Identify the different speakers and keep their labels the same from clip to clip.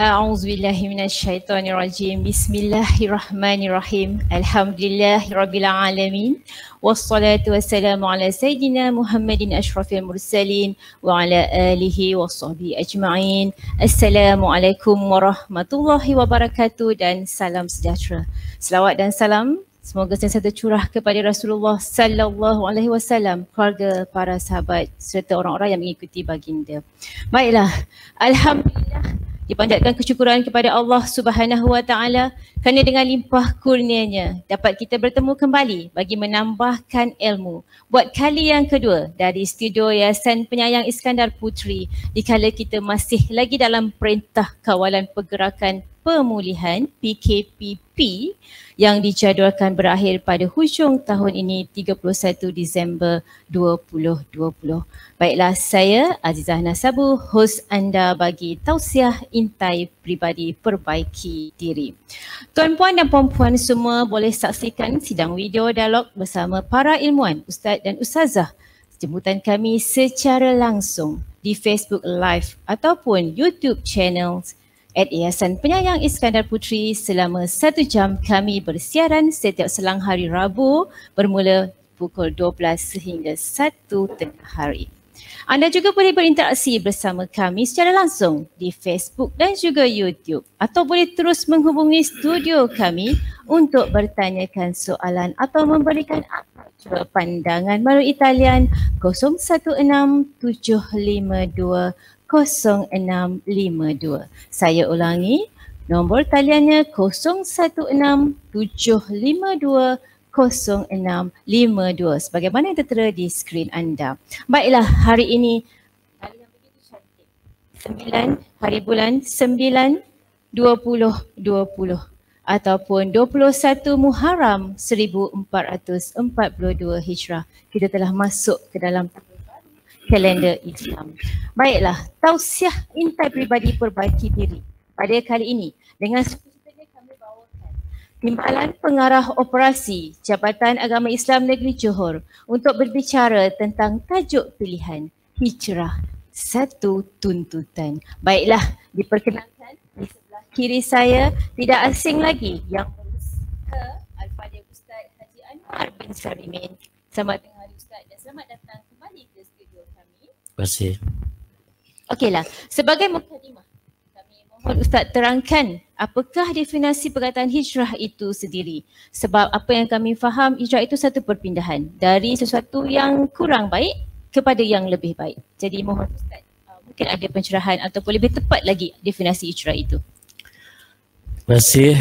Speaker 1: A'udzubillahi minasyaitonirrajim. Bismillahirrahmanirrahim. Alhamdulillahirabbil alamin. Wassalatu wassalamu ala sayyidina Muhammadin asyrafil mursalin wa ala alihi washabbihi ajma'in. Assalamualaikum warahmatullahi wabarakatuh dan salam sejahtera. Selawat dan salam semoga sentiasa tercurah kepada Rasulullah sallallahu alaihi wasallam, keluarga, para sahabat serta orang-orang yang mengikuti baginda. Baiklah, alhamdulillah dipanjatkan kesyukuran kepada Allah Subhanahu wa taala kerana dengan limpah kurnianya dapat kita bertemu kembali bagi menambahkan ilmu buat kali yang kedua dari studio Yayasan Penyayang Iskandar Puteri dikala kita masih lagi dalam Perintah Kawalan Pergerakan Pemulihan PKPP yang dijadualkan berakhir pada hujung tahun ini 31 Disember 2020. Baiklah, saya Azizah Nasabu, hos anda bagi tausiah intai peribadi perbaiki diri. Tuan-puan dan puan-puan semua boleh saksikan sidang video dialog bersama para ilmuwan, ustaz dan ustazah jemputan kami secara langsung di Facebook Live ataupun YouTube channel Yayasan Penyayang Iskandar Puteri. Selama 1 jam kami bersiaran setiap selang hari Rabu bermula pukul 12 sehingga 1 tengah hari. Anda juga boleh berinteraksi bersama kami secara langsung di Facebook dan juga YouTube atau boleh terus menghubungi studio kami untuk bertanyakan soalan atau memberikan apa pandangan melalui talian 016752 0652. Saya ulangi, nombor taliannya 016752 0652 sebagaimana yang tertera di skrin anda. Baiklah, hari ini hari yang begitu cantik. 9 hari bulan 9 2020 ataupun 21 Muharram 1442 Hijrah. Kita telah masuk ke dalam kalender Islam. Baiklah, tausiah intai peribadi perbaiki diri pada kali ini dengan sukacitanya kami bawakan Timbalan Pengarah Operasi Jabatan Agama Islam Negeri Johor untuk berbicara tentang tajuk pilihan Hijrah Satu Tuntutan. Baiklah, diperkenalkan di sebelah kiri saya tidak asing lagi yang berusaha Al-Fadhil Ustaz Haji Anwar bin Sarimin. Selamat tengah hari Ustaz dan selamat datang kembali ke studio kami.
Speaker 2: Terima kasih.
Speaker 1: Okeylah, sebagai mukadimah kami mohon Ustaz terangkan apakah definisi perkataan hijrah itu sendiri. Sebab apa yang kami faham, hijrah itu satu perpindahan dari sesuatu yang kurang baik kepada yang lebih baik. Jadi mohon Ustaz mungkin ada pencerahan ataupun lebih tepat lagi definisi hijrah itu.
Speaker 2: Terima kasih.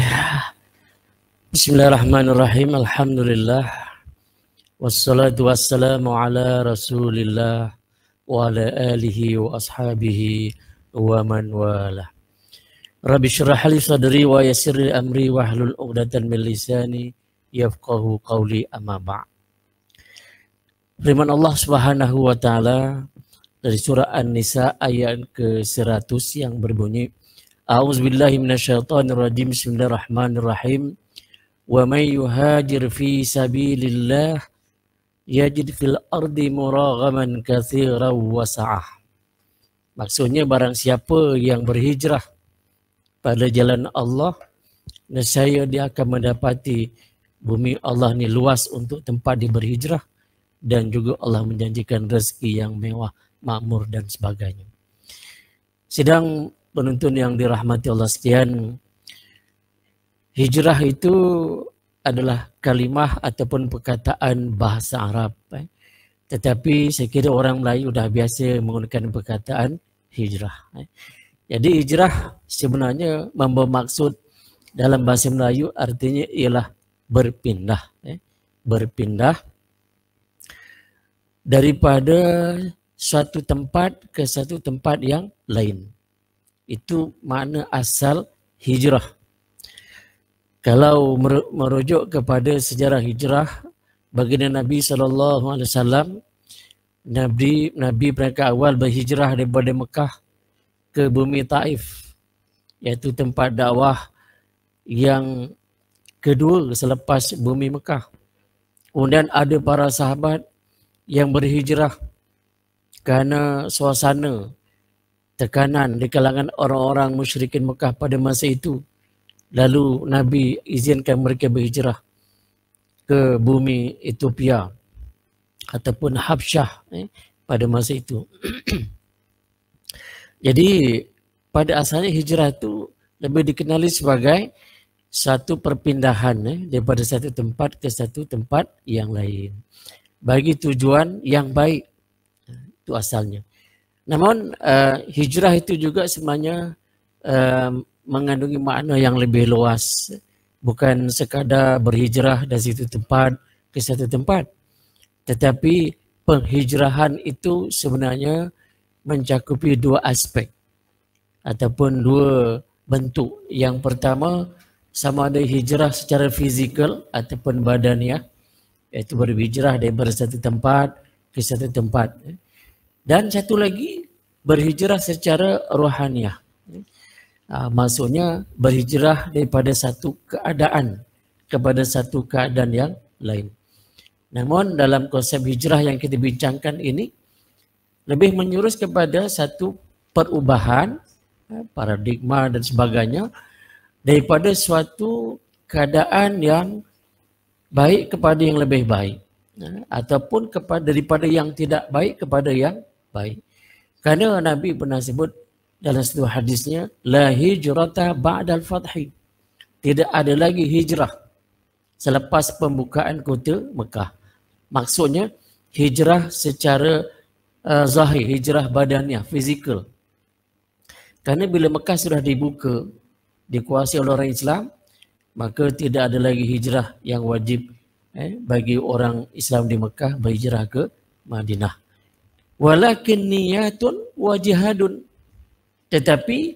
Speaker 2: Bismillahirrahmanirrahim. Alhamdulillah. Wassalatu wassalamu ala Rasulillah wa ala alihi wa ashabihi wa man wala. Rabbi syrah li sadri wa yassir li amri wahlul 'uqdatam min lisani yafqahu qawli, amma ba'. Firman Allah Subhanahu wa taala dari surah An-Nisa ayat ke-100 yang berbunyi, A'udzubillahi minasyaitonir rajim. Bismillahirrahmanirrahim. Wa may yuhajir fi sabilillah yajid fil ardi muraghaman katsiran wa sa'ah. Maksudnya barang siapa yang berhijrah pada jalan Allah, nescaya dia akan mendapati bumi Allah ni luas untuk tempat dia berhijrah dan juga Allah menjanjikan rezeki yang mewah, makmur dan sebagainya. Sidang penonton yang dirahmati Allah sekalian, hijrah itu adalah kalimah ataupun perkataan bahasa Arab. Tetapi saya kira orang Melayu dah biasa menggunakan perkataan hijrah. Jadi hijrah sebenarnya bermaksud dalam bahasa Melayu artinya ialah berpindah. Berpindah daripada suatu tempat ke satu tempat yang lain. Itu makna asal hijrah. Kalau merujuk kepada sejarah hijrah baginda Nabi SAW, Nabi mereka awal berhijrah daripada Mekah ke bumi Taif, iaitu tempat dakwah yang kedua selepas bumi Mekah. Kemudian ada para sahabat yang berhijrah kerana suasana tekanan di kalangan orang-orang musyrikin Mekah pada masa itu. Lalu Nabi izinkan mereka berhijrah ke bumi Ethiopia ataupun Habsyah pada masa itu. Jadi pada asalnya hijrah itu lebih dikenali sebagai satu perpindahan daripada satu tempat ke satu tempat yang lain bagi tujuan yang baik. Itu asalnya. Namun hijrah itu juga sebenarnya mengandungi makna yang lebih luas. Bukan sekadar berhijrah dari satu tempat ke satu tempat. Tetapi penghijrahan itu sebenarnya mencakupi dua aspek ataupun dua bentuk. Yang pertama, sama ada hijrah secara fizikal ataupun badaniah, iaitu berhijrah daripada satu tempat ke satu tempat. Dan satu lagi berhijrah secara rohaniah. Maksudnya berhijrah daripada satu keadaan kepada satu keadaan yang lain. Namun dalam konsep hijrah yang kita bincangkan ini lebih menyurus kepada satu perubahan paradigma dan sebagainya daripada suatu keadaan yang baik kepada yang lebih baik ataupun daripada yang tidak baik kepada yang baik. Karena Nabi pernah sebut dalam satu hadisnya, la hijrata ba'dal fathi. Tidak ada lagi hijrah selepas pembukaan kota Mekah. Maksudnya hijrah secara zahir, hijrah badaniah, fizikal. Karena bila Mekah sudah dibuka, dikuasai oleh orang Islam, maka tidak ada lagi hijrah yang wajib bagi orang Islam di Mekah berhijrah ke Madinah. Walakin niyatun wa jihadun. Tetapi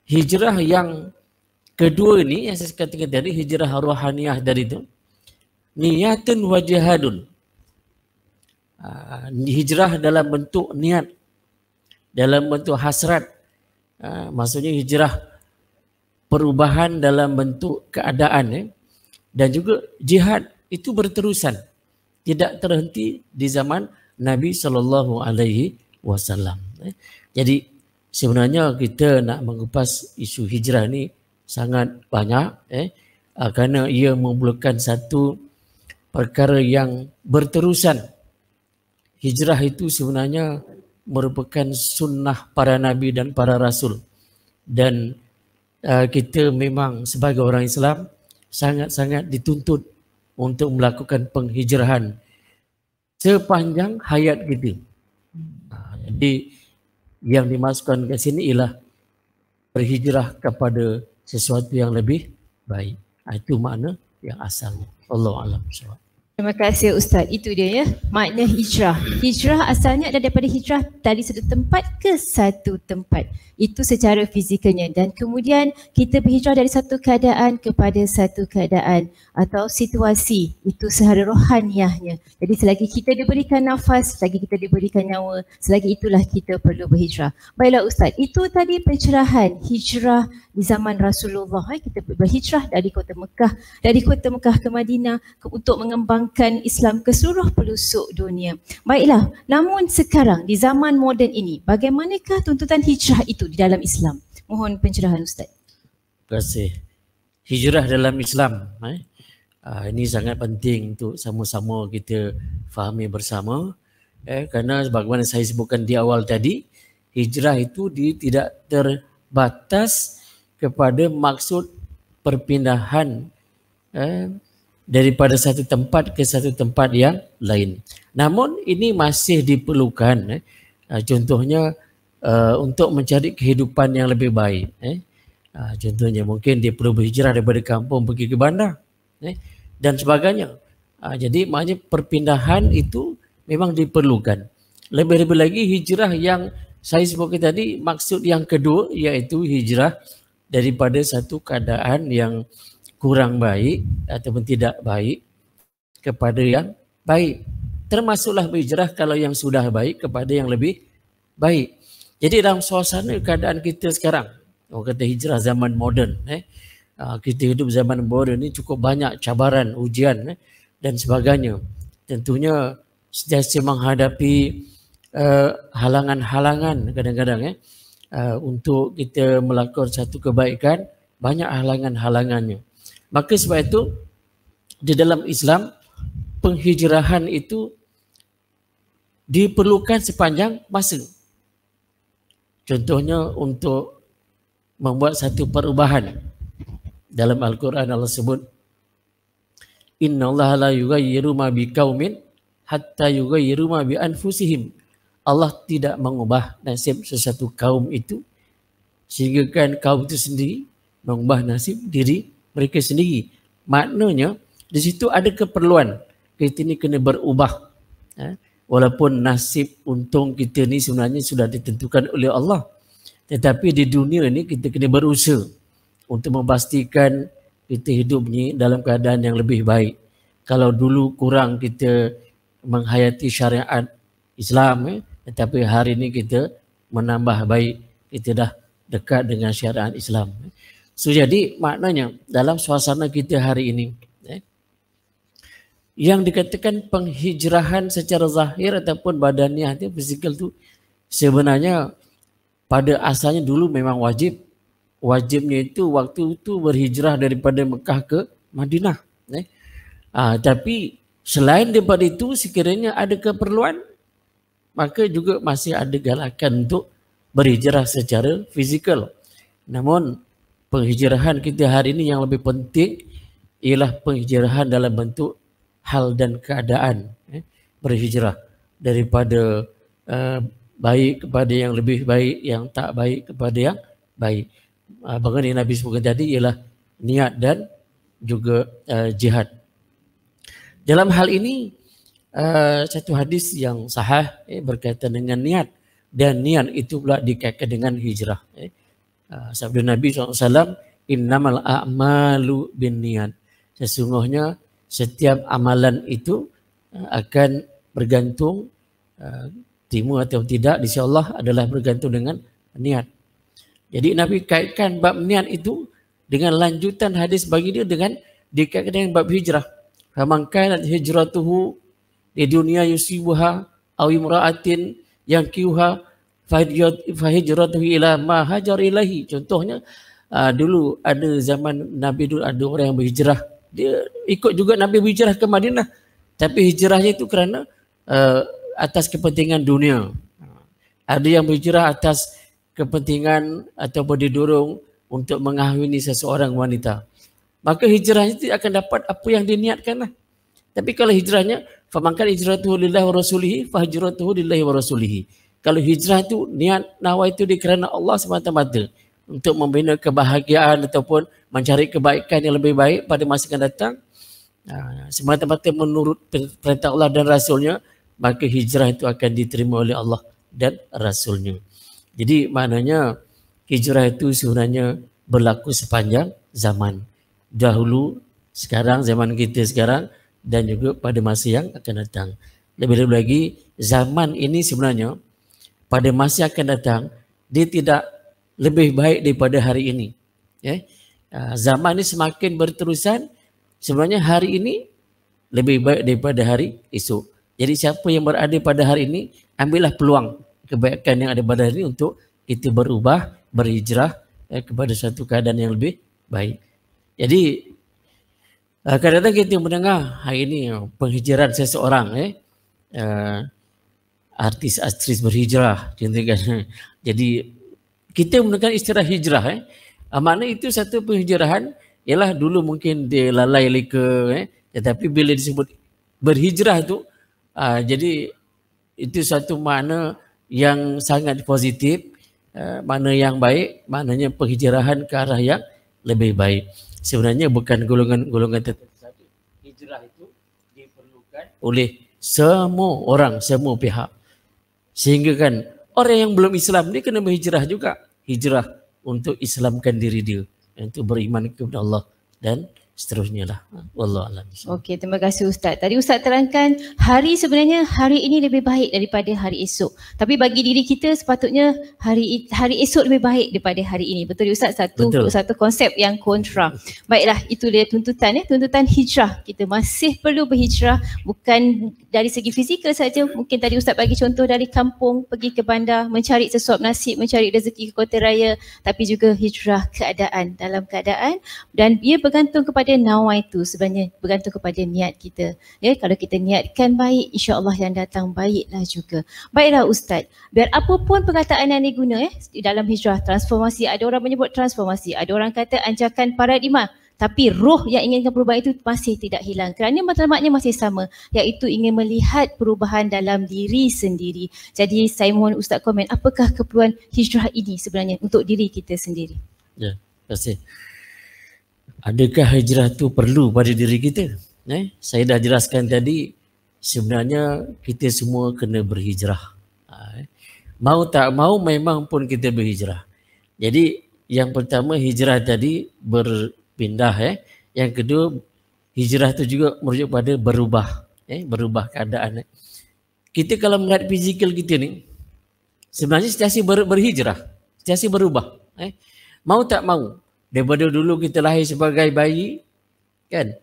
Speaker 2: hijrah yang kedua ini yang saya katakan tadi, hijrah rohaniah dari itu, niyatun wa jihadun. Hijrah dalam bentuk niat, dalam bentuk hasrat. Maksudnya hijrah perubahan dalam bentuk keadaan dan juga jihad itu berterusan, tidak terhenti di zaman Nabi SAW. Jadi sebenarnya kita nak mengupas isu hijrah ni sangat banyak kerana ia memerlukan satu perkara yang berterusan. Hijrah itu sebenarnya merupakan sunnah para nabi dan para rasul, dan kita memang sebagai orang Islam sangat-sangat dituntut untuk melakukan penghijrahan sepanjang hayat kita. Jadi yang dimasukkan ke sini ialah berhijrah kepada sesuatu yang lebih baik. Itu makna yang asalnya. Allahu a'lam.
Speaker 1: Terima kasih Ustaz. Itu dia ya, makna hijrah. Hijrah asalnya adalah daripada hijrah dari satu tempat ke satu tempat. Itu secara fizikalnya. Dan kemudian kita berhijrah dari satu keadaan kepada satu keadaan atau situasi. Itu secara rohaniahnya. Jadi selagi kita diberikan nafas, selagi kita diberikan nyawa, selagi itulah kita perlu berhijrah. Baiklah Ustaz, itu tadi pencerahan hijrah di zaman Rasulullah. Kita berhijrah dari kota Mekah ke Madinah untuk mengembangkan Islam ke seluruh pelosok dunia. Baiklah, namun sekarang di zaman moden ini, bagaimanakah tuntutan hijrah itu di dalam Islam? Mohon pencerahan Ustaz.
Speaker 2: Terima kasih. Hijrah dalam Islam, ini sangat penting untuk sama-sama kita fahami bersama. Kerana sebagaimana saya sebutkan di awal tadi, hijrah itu tidak terbatas kepada maksud perpindahan daripada satu tempat ke satu tempat yang lain. Namun ini masih diperlukan, contohnya untuk mencari kehidupan yang lebih baik. Contohnya mungkin dia perlu berhijrah daripada kampung pergi ke bandar dan sebagainya. Jadi maknanya perpindahan itu memang diperlukan. Lebih-lebih lagi hijrah yang saya sebutkan tadi, maksud yang kedua iaitu hijrah daripada satu keadaan yang kurang baik ataupun tidak baik kepada yang baik. Termasuklah berhijrah kalau yang sudah baik kepada yang lebih baik. Jadi dalam suasana keadaan kita sekarang, orang kata hijrah zaman moden, kita hidup zaman moden ini cukup banyak cabaran, ujian dan sebagainya. Tentunya sentiasa menghadapi halangan-halangan kadang-kadang untuk kita melakukan satu kebaikan, banyak halangan-halangannya. Maka sebab itu di dalam Islam penghijrahan itu diperlukan sepanjang masa. Contohnya untuk membuat satu perubahan. Dalam Al-Quran Allah sebut, Inna Allah la yughayyiru ma biqaumin hatta yughayyiru ma bi anfusihim. Allah tidak mengubah nasib sesuatu kaum itu sehingga kan kaum itu sendiri mengubah nasib diri mereka sendiri. Maknanya di situ ada keperluan kita ni kena berubah. Walaupun nasib untung kita ni sebenarnya sudah ditentukan oleh Allah, tetapi di dunia ni kita kena berusaha untuk memastikan kita hidup ni dalam keadaan yang lebih baik. Kalau dulu kurang kita menghayati syariat Islam, tetapi hari ini kita menambah baik, kita dah dekat dengan syariat Islam. So jadi maknanya dalam suasana kita hari ini, yang dikatakan penghijrahan secara zahir ataupun badaniah itu fizikal tu sebenarnya pada asalnya dulu memang wajib. Wajibnya itu waktu itu berhijrah daripada Mekah ke Madinah. Tapi selain daripada itu sekiranya ada keperluan, maka juga masih ada galakan untuk berhijrah secara fizikal. Namun penghijrahan kita hari ini yang lebih penting ialah penghijrahan dalam bentuk hal dan keadaan, berhijrah daripada baik kepada yang lebih baik, yang tak baik kepada yang baik. Bagaimana yang Nabi sebutkan tadi ialah niat dan juga jihad. Dalam hal ini satu hadis yang sahih berkaitan dengan niat, dan niat itu pula dikaitkan dengan hijrah. Sabda Nabi SAW, innamal a'malu bin niat. Sesungguhnya setiap amalan itu akan bergantung terima atau tidak di sisi Allah adalah bergantung dengan niat. Jadi Nabi kaitkan bab niat itu dengan lanjutan hadis bagi dia dengan dikaitkan dengan bab hijrah. Faman kanat hijratuhu di dunia yusibuha aw imra'atin yankihuha fahijratuhu ila ma hajar ilahi. Contohnya dulu ada zaman Nabi dulu ada orang yang berhijrah. Dia ikut juga Nabi berhijrah ke Madinah, tapi hijrahnya itu kerana atas kepentingan dunia. Ada yang berhijrah atas kepentingan ataupun didorong untuk mengahwini seseorang wanita. Maka hijrahnya itu akan dapat apa yang diniatkanlah. Tapi kalau hijrahnya famankan hijratuhu lillahi wa rasulihi fahijratuhu lillahi wa rasulihi. Kalau hijrah itu niat nawa itu kerana Allah semata-mata untuk membina kebahagiaan ataupun mencari kebaikan yang lebih baik pada masa akan datang, semata-mata menurut perintah Allah dan Rasulnya, maka hijrah itu akan diterima oleh Allah dan Rasulnya. Jadi maknanya hijrah itu sebenarnya berlaku sepanjang zaman. Dahulu, sekarang, zaman kita sekarang dan juga pada masa yang akan datang. Lebih-lebih lagi zaman ini sebenarnya pada masa akan datang dia tidak lebih baik daripada hari ini. Zaman ini semakin berterusan, sebenarnya hari ini lebih baik daripada hari esok. Jadi siapa yang berada pada hari ini, ambillah peluang kebaikan yang ada pada hari ini untuk kita berubah, berhijrah kepada satu keadaan yang lebih baik. Jadi kadang-kadang kita mendengar hari ini penghijrahan seseorang, artis-artis berhijrah, contohnya. Jadi kita menggunakan istilah hijrah, makna itu satu penghijrahan ialah dulu mungkin dia lalai leka, tetapi bila disebut berhijrah itu, jadi itu satu makna yang sangat positif, makna yang baik, maknanya penghijrahan ke arah yang lebih baik. Sebenarnya bukan golongan-golongan tertentu saja. Hijrah itu diperlukan oleh semua orang, semua pihak. Sehingga kan orang yang belum Islam dia kena berhijrah juga. Hijrah untuk Islamkan diri dia, untuk beriman kepada Allah dan seterusnya lah. Wallahu a'lam.
Speaker 1: Okey, terima kasih Ustaz. Tadi Ustaz terangkan hari sebenarnya hari ini lebih baik daripada hari esok. Tapi bagi diri kita sepatutnya hari esok lebih baik daripada hari ini. Betul Ustaz? Satu konsep yang kontra. Baiklah, itu dia tuntutan tuntutan hijrah. Kita masih perlu berhijrah, bukan dari segi fizikal saja. Mungkin tadi Ustaz bagi contoh dari kampung pergi ke bandar, mencari sesuap nasib, mencari rezeki ke kota raya, tapi juga hijrah keadaan, dalam keadaan, dan ia bergantung kepada nawaitu, sebenarnya bergantung kepada niat kita. Ya, kalau kita niatkan baik, insya-Allah yang datang baiklah juga. Baiklah Ustaz, biar apapun perkataan yang diguna di dalam hijrah, transformasi, ada orang menyebut transformasi, ada orang kata anjakan paradigma, tapi roh yang inginkan perubahan itu masih tidak hilang kerana matlamatnya masih sama, iaitu ingin melihat perubahan dalam diri sendiri. Jadi saya mohon Ustaz komen, apakah keperluan hijrah ini sebenarnya untuk diri kita sendiri?
Speaker 2: Ya, terima kasih. Adakah hijrah itu perlu pada diri kita? Saya dah jelaskan tadi, sebenarnya kita semua kena berhijrah. Mau tak mau memang pun kita berhijrah. Jadi yang pertama hijrah tadi berpindah. Yang kedua hijrah itu juga merujuk pada berubah. Berubah keadaan. Kita kalau melihat fizikal kita ni, sebenarnya sentiasa berhijrah, sentiasa berubah. Mau tak mau. Daripada dulu kita lahir sebagai bayi, kan?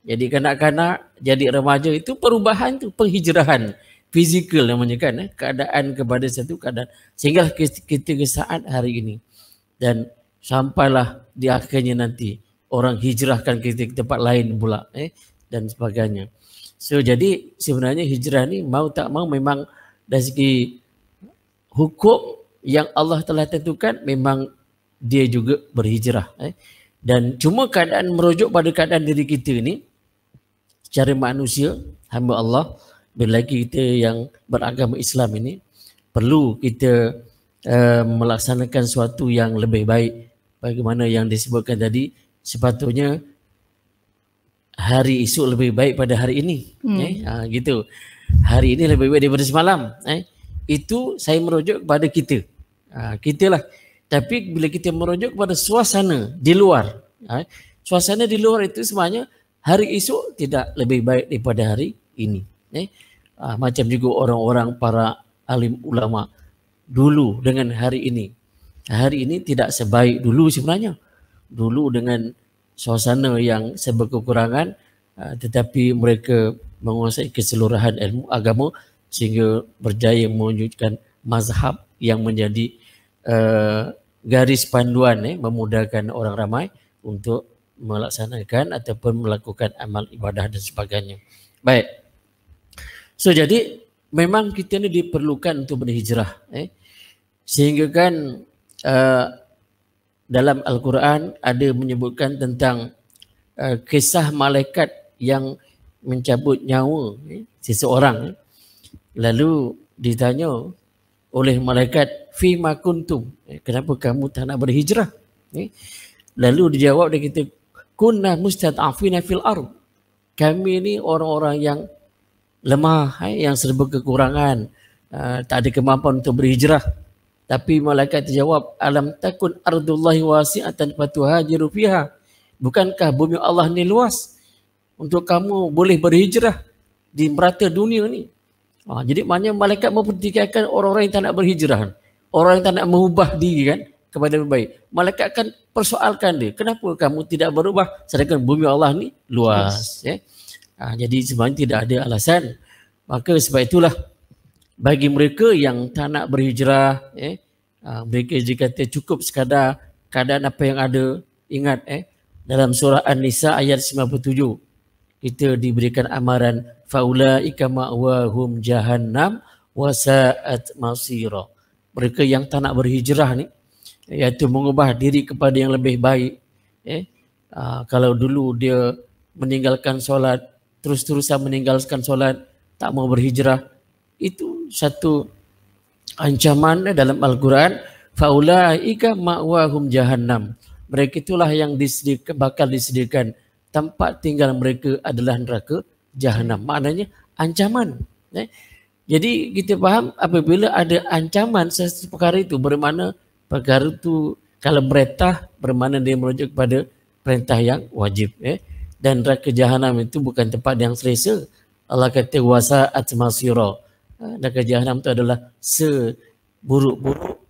Speaker 2: Jadi kanak-kanak, jadi remaja, itu perubahan tu, penghijrahan fizikal namanya kan, keadaan kepada satu keadaan. Sehingga kita ke saat hari ini. Dan sampailah di akhirnya nanti orang hijrahkan kita ke tempat lain pula, dan sebagainya. So jadi sebenarnya hijrah ni mau tak mau memang dari segi hukum yang Allah telah tentukan memang dia juga berhijrah. Dan cuma keadaan merujuk pada keadaan diri kita ni secara manusia, hamba Allah, bila kita yang beragama Islam ini perlu kita melaksanakan sesuatu yang lebih baik. Bagaimana yang disebutkan tadi, sepatutnya hari esok lebih baik pada hari ini. Gitu. Hari ini lebih baik daripada semalam. Itu saya merujuk kepada kita. Kita lah. Tapi bila kita merujuk kepada suasana di luar, suasana di luar itu sebenarnya hari esok tidak lebih baik daripada hari ini. Macam juga orang-orang para alim ulama dulu dengan hari ini. Hari ini tidak sebaik dulu sebenarnya. Dulu dengan suasana yang serba kekurangan, tetapi mereka menguasai keseluruhan ilmu agama sehingga berjaya mewujudkan mazhab yang menjadi garis panduan, memudahkan orang ramai untuk melaksanakan ataupun melakukan amal ibadah dan sebagainya. Baik. So jadi memang kita ni diperlukan untuk berhijrah. Sehingga kan dalam Al-Quran ada menyebutkan tentang kisah malaikat yang mencabut nyawa seseorang. Lalu ditanya oleh malaikat, fima kuntum, kenapa kamu tak nak berhijrah? Lalu dijawab, dia kata, kunna mustad'afina fil ard, kami ni orang-orang yang lemah, yang serba kekurangan, tak ada kemampuan untuk berhijrah. Tapi malaikat terjawab, alam takun ardullahi wasi'atan fatuhajiru fiha, bukankah bumi Allah ni luas untuk kamu boleh berhijrah di merata dunia ni? Jadi maknanya malaikat mempertikaikan orang-orang yang tak nak berhijrah, orang yang tak nak mengubah diri kan kepada lebih baik. Malaikat akan persoalkan dia, kenapa kamu tidak berubah sedangkan bumi Allah ni luas? Jadi sebenarnya tidak ada alasan. Maka sebab itulah bagi mereka yang tak nak berhijrah, mereka jika cukup sekadar keadaan apa yang ada, ingat dalam surah An-Nisa ayat 97 kita diberikan amaran faulaika ma'wahum jahannam wa sa'at masira. Mereka yang tak nak berhijrah ni, iaitu mengubah diri kepada yang lebih baik. Kalau dulu dia meninggalkan solat, terus-terusan meninggalkan solat, tak mau berhijrah, itu satu ancaman dalam Al-Quran. Faulaika ma'wahum jahannam. Mereka itulah yang bakal disediakan tempat tinggal mereka adalah neraka Jahannam. Maknanya ancaman. Jadi kita faham apabila ada ancaman sesuatu perkara itu, bermakna perkara itu kalau perintah bermakna dia merujuk kepada perintah yang wajib. Dan neraka jahanam itu bukan tempat yang selesa. Allah kata wasa'at masira. Neraka jahanam itu adalah seburuk-buruk,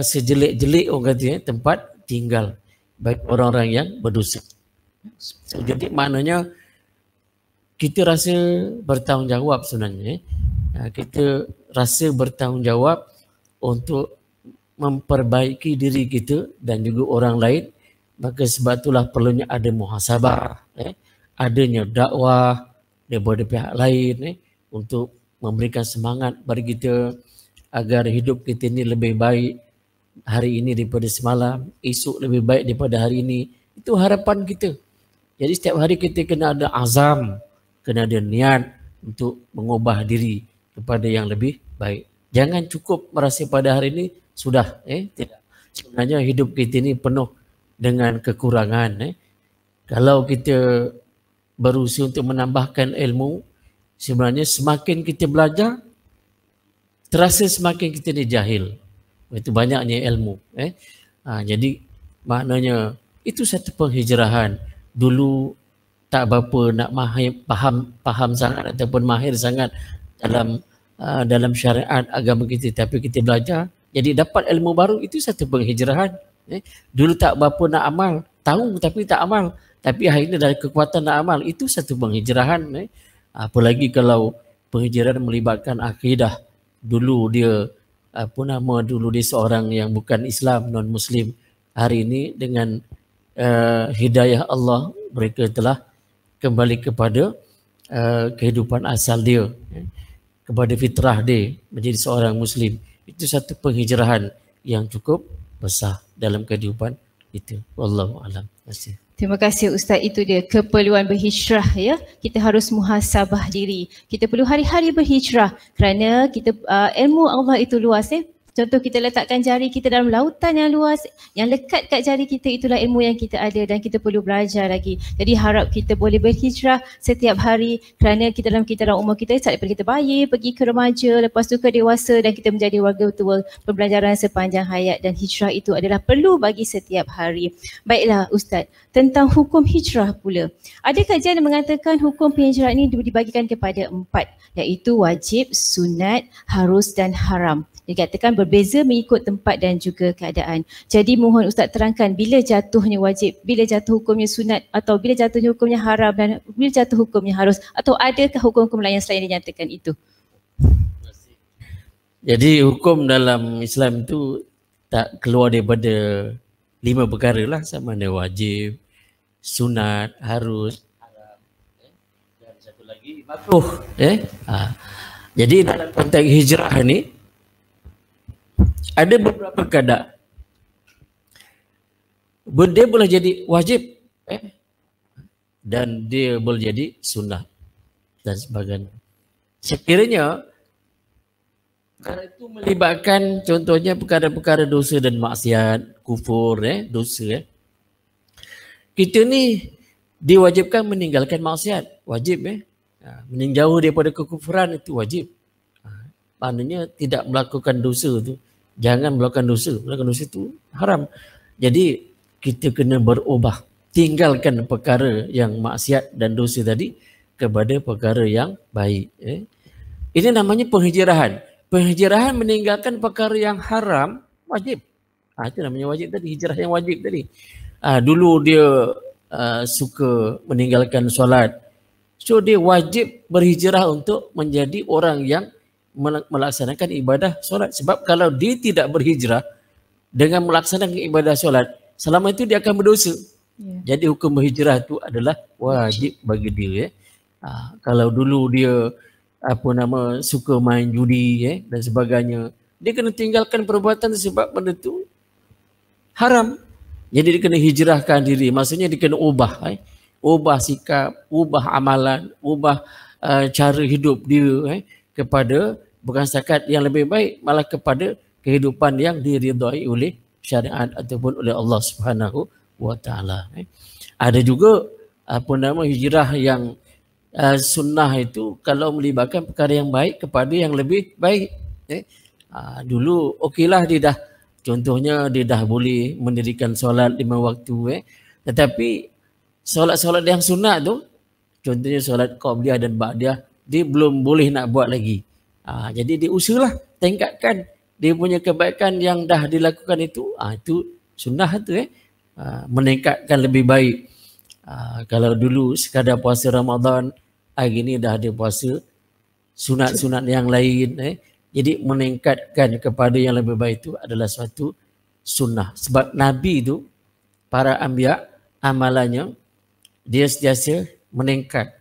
Speaker 2: sejelek-jelek orang kata, tempat tinggal bagi orang-orang yang berdosa. So, jadi maknanya kita rasa bertanggungjawab sebenarnya. Kita rasa bertanggungjawab untuk memperbaiki diri kita dan juga orang lain. Maka sebab itulah perlunya ada muhasabah, adanya dakwah daripada pihak lain untuk memberikan semangat bagi kita agar hidup kita ini lebih baik hari ini daripada semalam, esok lebih baik daripada hari ini. Itu harapan kita. Jadi setiap hari kita kena ada azam, kena ada niat untuk mengubah diri kepada yang lebih baik. Jangan cukup merasa pada hari ini sudah, tidak. Sebenarnya hidup kita ini penuh dengan kekurangan. Kalau kita berusaha untuk menambahkan ilmu, sebenarnya semakin kita belajar, terasa semakin kita ni jahil. Itu banyaknya ilmu. Jadi maknanya itu satu penghijrahan. Dulu tak berapa nak faham sangat ataupun mahir sangat dalam syariat agama kita, tapi kita belajar jadi dapat ilmu baru, itu satu penghijrahan. Dulu tak berapa nak amal, tahu tapi tak amal, tapi hari ini dari kekuatan nak amal, itu satu penghijrahan. Apalagi kalau penghijrahan melibatkan akidah. Dulu dia dulu dia seorang yang bukan Islam, non Muslim. Hari ini dengan hidayah Allah, mereka telah kembali kepada kehidupan asal dia, kepada fitrah dia, menjadi seorang Muslim. Itu satu penghijrahan yang cukup besar dalam kehidupan itu. Wallahu a'lam.
Speaker 1: Terima kasih Ustaz, itu dia keperluan berhijrah ya. Kita harus muhasabah diri. Kita perlu hari-hari berhijrah kerana kita ilmu Allah itu luas ya. Contoh kita letakkan jari kita dalam lautan yang luas, yang lekat kat jari kita itulah ilmu yang kita ada dan kita perlu belajar lagi. Jadi harap kita boleh berhijrah setiap hari kerana kita dalam umur kita daripada kita bayi, pergi ke remaja, lepas tu ke dewasa dan kita menjadi warga tua, pembelajaran sepanjang hayat dan hijrah itu adalah perlu bagi setiap hari. Baiklah Ustaz, tentang hukum hijrah pula. Ada kajian yang mengatakan hukum penghijrahan ini dibagikan kepada 4, iaitu wajib, sunat, harus dan haram. Dikatakan berbeza mengikut tempat dan juga keadaan. Jadi mohon Ustaz terangkan bila jatuhnya wajib, bila jatuh hukumnya sunat, atau bila jatuhnya hukumnya haram dan bila jatuh hukumnya harus, atau adakah hukum-hukum lain selain dinyatakan itu?
Speaker 2: Jadi hukum dalam Islam itu tak keluar daripada 5 perkara lah, sama ada wajib, sunat, harus, haram, dan satu lagi makruh. Jadi dalam konteks hijrah ni ada beberapa keadaan. Dia boleh jadi wajib dan dia boleh jadi sunnah dan sebagainya. Sekiranya perkara itu melibatkan contohnya perkara-perkara dosa dan maksiat, kufur, dosa. Kita ni diwajibkan meninggalkan maksiat, wajib. Menjauh daripada kekufuran itu wajib. Maknanya tidak melakukan dosa tu. Jangan melakukan dosa. Melakukan dosa itu haram. Jadi kita kena berubah. Tinggalkan perkara yang maksiat dan dosa tadi kepada perkara yang baik. Ini namanya penghijrahan. Penghijrahan meninggalkan perkara yang haram wajib. Itu namanya wajib tadi. Hijrah yang wajib tadi. Dulu dia suka meninggalkan solat. So dia wajib berhijrah untuk menjadi orang yang melaksanakan ibadah solat. Sebab kalau dia tidak berhijrah dengan melaksanakan ibadah solat, selama itu dia akan berdosa. Jadi hukum berhijrah itu adalah wajib bagi dia. Kalau dulu dia suka main judi dan sebagainya, dia kena tinggalkan perbuatan sebab benda itu haram. Jadi dia kena hijrahkan diri. Maksudnya dia kena ubah. Ubah sikap, ubah amalan, ubah cara hidup dia kepada bukan setakat yang lebih baik, malah kepada kehidupan yang diridai oleh syariat ataupun oleh Allah Subhanahu wa taala. Ada juga hijrah yang sunnah itu kalau melibatkan perkara yang baik kepada yang lebih baik. Dulu okeylah dia dah, contohnya dia dah boleh mendirikan solat 5 waktu, tetapi solat-solat yang sunat tu, contohnya solat qabliyah dan ba'diyah, dia belum boleh nak buat lagi. Jadi dia usahalah tingkatkan dia punya kebaikan yang dah dilakukan itu. Itu sunnah tu meningkatkan lebih baik. Kalau dulu sekadar puasa Ramadan, hari ni dah ada puasa sunat-sunat yang lain. Jadi meningkatkan kepada yang lebih baik itu adalah suatu sunnah. Sebab Nabi itu, para anbiya, amalannya dia sentiasa meningkat.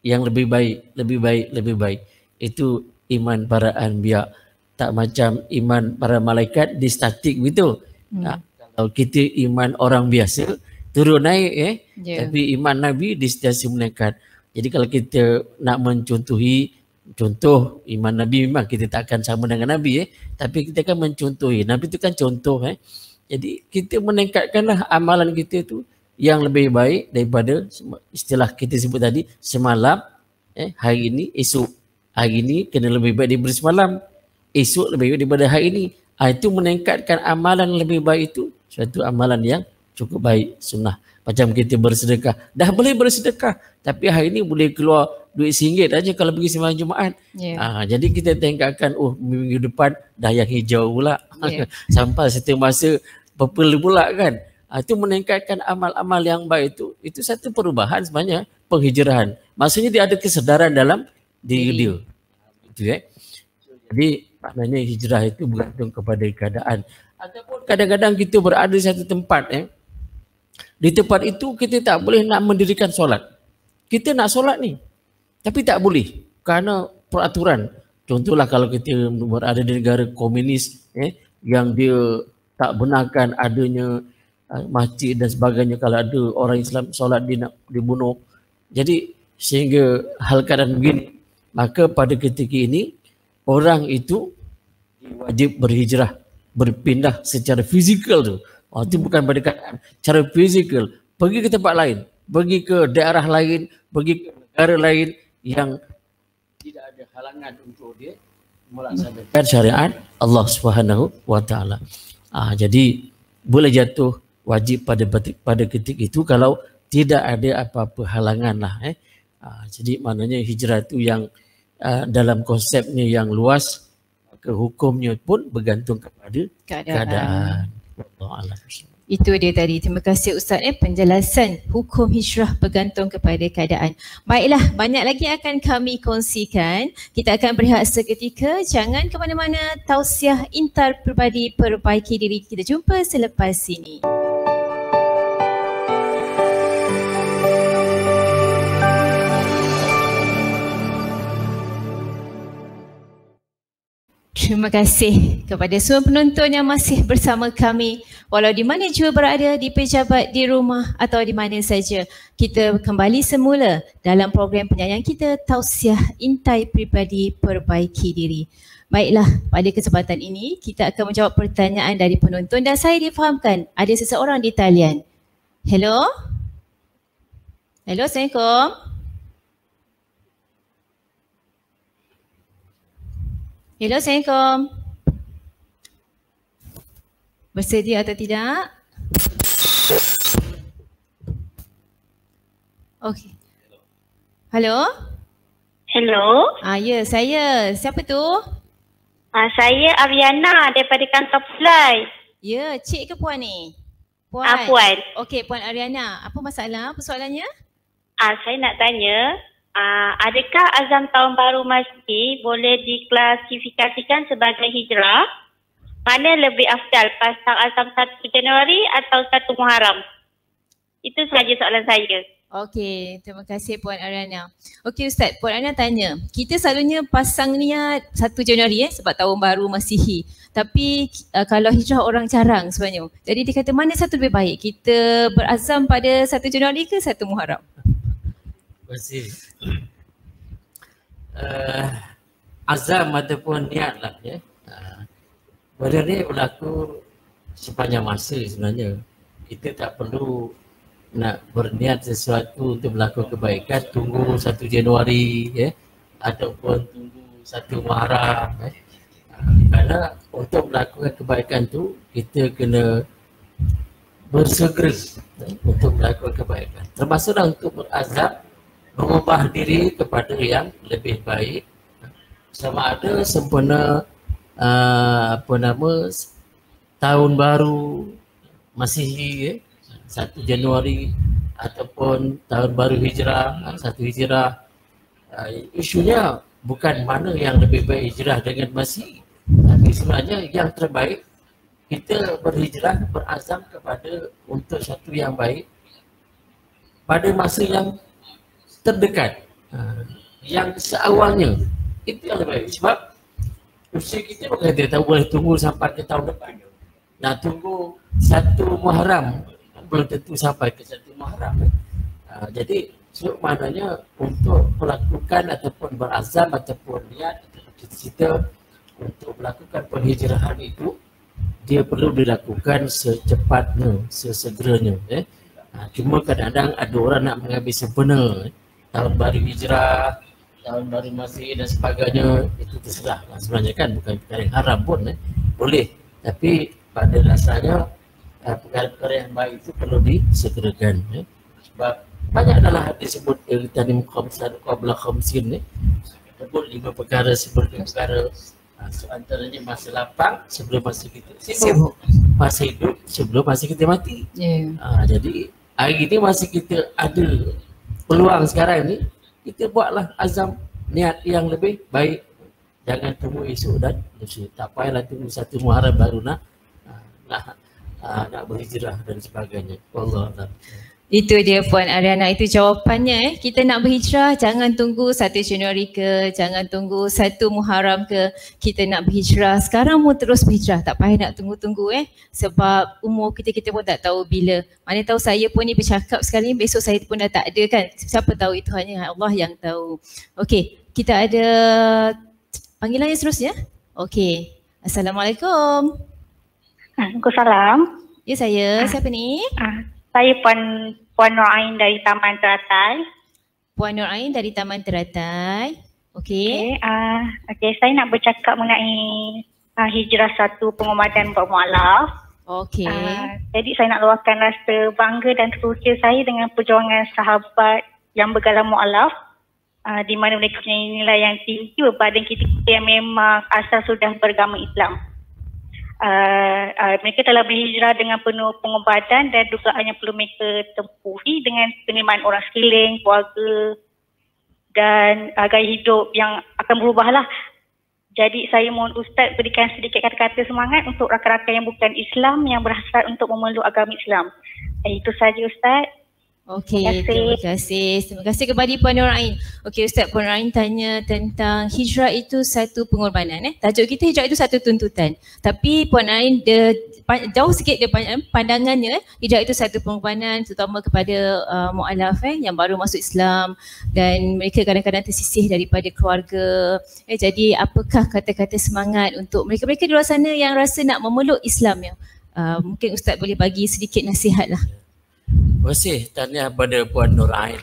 Speaker 2: Yang lebih baik, lebih baik, lebih baik. Itu iman para anbiya. Tak macam iman para malaikat di statik begitu. Kalau kita iman orang biasa, turun naik tapi iman Nabi di sentiasa meningkat. Jadi kalau kita nak mencontohi contoh iman Nabi, memang kita tak akan sama dengan Nabi tapi kita akan mencontohi. Nabi itu kan contoh Jadi kita meningkatkanlah amalan kita tu yang lebih baik daripada istilah kita sebut tadi semalam, hari ini, esok. Hari ini kena lebih baik daripada semalam, esok lebih baik daripada hari ini. Itu meningkatkan amalan lebih baik itu suatu amalan yang cukup baik, sunnah. Macam kita bersedekah, dah boleh bersedekah tapi hari ini boleh keluar duit RM1 aja kalau pergi sembahyang Jumaat. Jadi kita tingkatkan, minggu depan dah yang hijau pula. Sampai satu masa purple pula kan. Itu meningkatkan amal-amal yang baik itu satu perubahan sebenarnya, penghijrahan. Maksudnya dia ada kesedaran dalam diri dia. Itu Jadi maknanya hijrah itu bergantung kepada keadaan. Ataupun kadang-kadang kita berada di satu tempat di tempat itu kita tak boleh nak mendirikan solat. Kita nak solat ni tapi tak boleh kerana peraturan. Contohlah kalau kita berada di negara komunis yang dia tak benarkan adanya masjid dan sebagainya, kalau ada orang Islam solat dia nak dibunuh. Jadi sehingga hal keadaan begini, maka pada ketika ini orang itu wajib berhijrah, berpindah secara fizikal tu. Itu bukan pada keadaan, cara fizikal. Pergi ke tempat lain, pergi ke daerah lain, pergi ke negara lain yang tidak ada halangan untuk dia melaksanakan syariat Allah Subhanahu wa taala. Jadi boleh jatuh wajib pada ketika itu kalau tidak ada apa-apa halangan lah. Jadi maknanya hijrah itu yang dalam konsepnya yang luas, maka hukumnya pun bergantung kepada keadaan.
Speaker 1: Itu dia tadi. Terima kasih Ustaz penjelasan hukum hijrah bergantung kepada keadaan. Baiklah, banyak lagi akan kami kongsikan. Kita akan berehat seketika. Jangan ke mana-mana. Tausiah Intar Pribadi Perbaiki Diri. Kita jumpa selepas ini. Terima kasih kepada semua penonton yang masih bersama kami, walau di mana jua berada, di pejabat, di rumah atau di mana saja. Kita kembali semula dalam program penyanyian kita, Tausiah Intai Pribadi Perbaiki Diri. Baiklah, pada kesempatan ini kita akan menjawab pertanyaan dari penonton dan saya difahamkan ada seseorang di talian. Hello? Hello, Assalamualaikum. Hello, Assalamualaikum. Bersedia atau tidak? Okey. Halo?
Speaker 3: Hello.
Speaker 1: Ya, saya. Siapa tu?
Speaker 3: Saya Ariana daripada kantor Fly.
Speaker 1: Ya, cik ke puan ni? Puan.
Speaker 3: Puan.
Speaker 1: Okey, Puan Ariana. Apa masalah? Apa soalannya?
Speaker 3: Saya nak tanya, adakah azam tahun baru Masjid boleh diklasifikasikan sebagai hijrah? Mana lebih afdal, pasang azam 1 Januari atau 1 Muharram? Itu sahaja soalan saya.
Speaker 1: Okey, terima kasih Puan Ariana. Okey Ustaz, Puan Ariana tanya, kita selalunya pasang niat 1 Januari sebab tahun baru Masihi. Tapi kalau hijrah orang jarang sebenarnya. Jadi dia kata mana satu lebih baik? Kita berazam pada 1 Januari ke 1 Muharram?
Speaker 2: Terima kasih. Azam ataupun niat lah benda ni berlaku sepanjang masa sebenarnya. Kita tak perlu nak berniat sesuatu untuk melakukan kebaikan tunggu 1 Januari ataupun tunggu 1 Muharram Kerana untuk melakukan kebaikan tu kita kena bersegera untuk melakukan kebaikan, termasuklah untuk berazam mengubah diri kepada yang lebih baik, sama ada sempena tahun baru Masihi 1 Januari ataupun tahun baru Hijrah 1 Hijrah. Isunya bukan mana yang lebih baik hijrah dengan Masihi, tapi sebenarnya yang terbaik kita berhijrah, berazam kepada untuk satu yang baik pada masa yang terdekat, yang seawalnya itu yang lebih baik. Sebab usia kita bukan kita tahu boleh tunggu sampai ke tahun depan. Nak tunggu 1 Muharram belum tentu sampai ke 1 Muharram. Jadi maknanya untuk melakukan ataupun berazam ataupun niat ataupun cita-cita untuk melakukan penghijrahan itu, dia perlu dilakukan secepatnya, sesegeranya. Cuma kadang-kadang ada orang nak mengambil sempena tahun baru Hijrah, tahun baru Masih dan sebagainya, itu terserah sebenarnya kan, bukan perkara yang haram pun. Boleh, tapi pada dasarnya perkara-perkara yang baik itu perlu disegerakan. Sebab banyak adalah disebut tadi khamsan qabla khamsin, sebut 5 perkara sebelum perkara. Antaranya masa lapang sebelum masa kita sibuk, masa hidup sebelum masa kita mati. Jadi hari ini masih kita ada peluang sekarang ni, kita buatlah azam niat yang lebih baik. Jangan tunggu esok dan lusa. Tak payahlah tunggu 1 Muharram baru nak berhijrah dan sebagainya. Wallahu.
Speaker 1: Itu dia Puan Ariana, itu jawapannya. Kita nak berhijrah, jangan tunggu 1 Januari ke, jangan tunggu 1 Muharram ke. Kita nak berhijrah sekarang pun terus berhijrah, tak payah nak tunggu-tunggu sebab umur kita pun tak tahu bila. Mana tahu saya pun ni bercakap sekali, besok saya pun dah tak ada kan. Siapa tahu, itu hanya Allah yang tahu. Okey, kita ada panggilan yang seterusnya. Okey, Assalamualaikum.
Speaker 3: Waalaikumsalam.
Speaker 1: Ya, saya. Siapa ni?
Speaker 3: Saya Puan Nur Ain dari Taman Teratai.
Speaker 1: Puan Nur Ain dari Taman Teratai. Okey.
Speaker 3: Okey, saya nak bercakap mengenai hijrah satu pengumadan bermualaf.
Speaker 1: Okey.
Speaker 3: Jadi saya nak luahkan rasa bangga dan teruja saya dengan perjuangan sahabat yang bergalam mualaf, di mana mereka punya nilai yang tinggi berbanding kita yang memang asal sudah beragama Islam. Mereka telah berhijrah dengan penuh pengobatan dan dugaan yang perlu mereka tempuhi dengan penerimaan orang sekeliling, keluarga dan gaya hidup yang akan berubahlah. Jadi saya mohon Ustaz berikan sedikit kata-kata semangat untuk rakan-rakan yang bukan Islam yang berhasrat untuk memeluk agama Islam. Itu saja Ustaz.
Speaker 1: Okey, terima kasih. Terima kasih kepada Puan Nur Ain. Okey Ustaz, Puan Nur Ain tanya tentang hijrah itu satu pengorbanan. Tajuk kita hijrah itu satu tuntutan. Tapi Puan Ain jauh sikit dia pandangannya, hijrah itu satu pengorbanan terutama kepada mu'alaf yang baru masuk Islam dan mereka kadang-kadang tersisih daripada keluarga. Jadi apakah kata-kata semangat untuk mereka-mereka di luar sana yang rasa nak memeluk Islam ya? Mungkin Ustaz boleh bagi sedikit nasihat lah.
Speaker 2: Terima kasih tahniah pada Puan Nur Ain.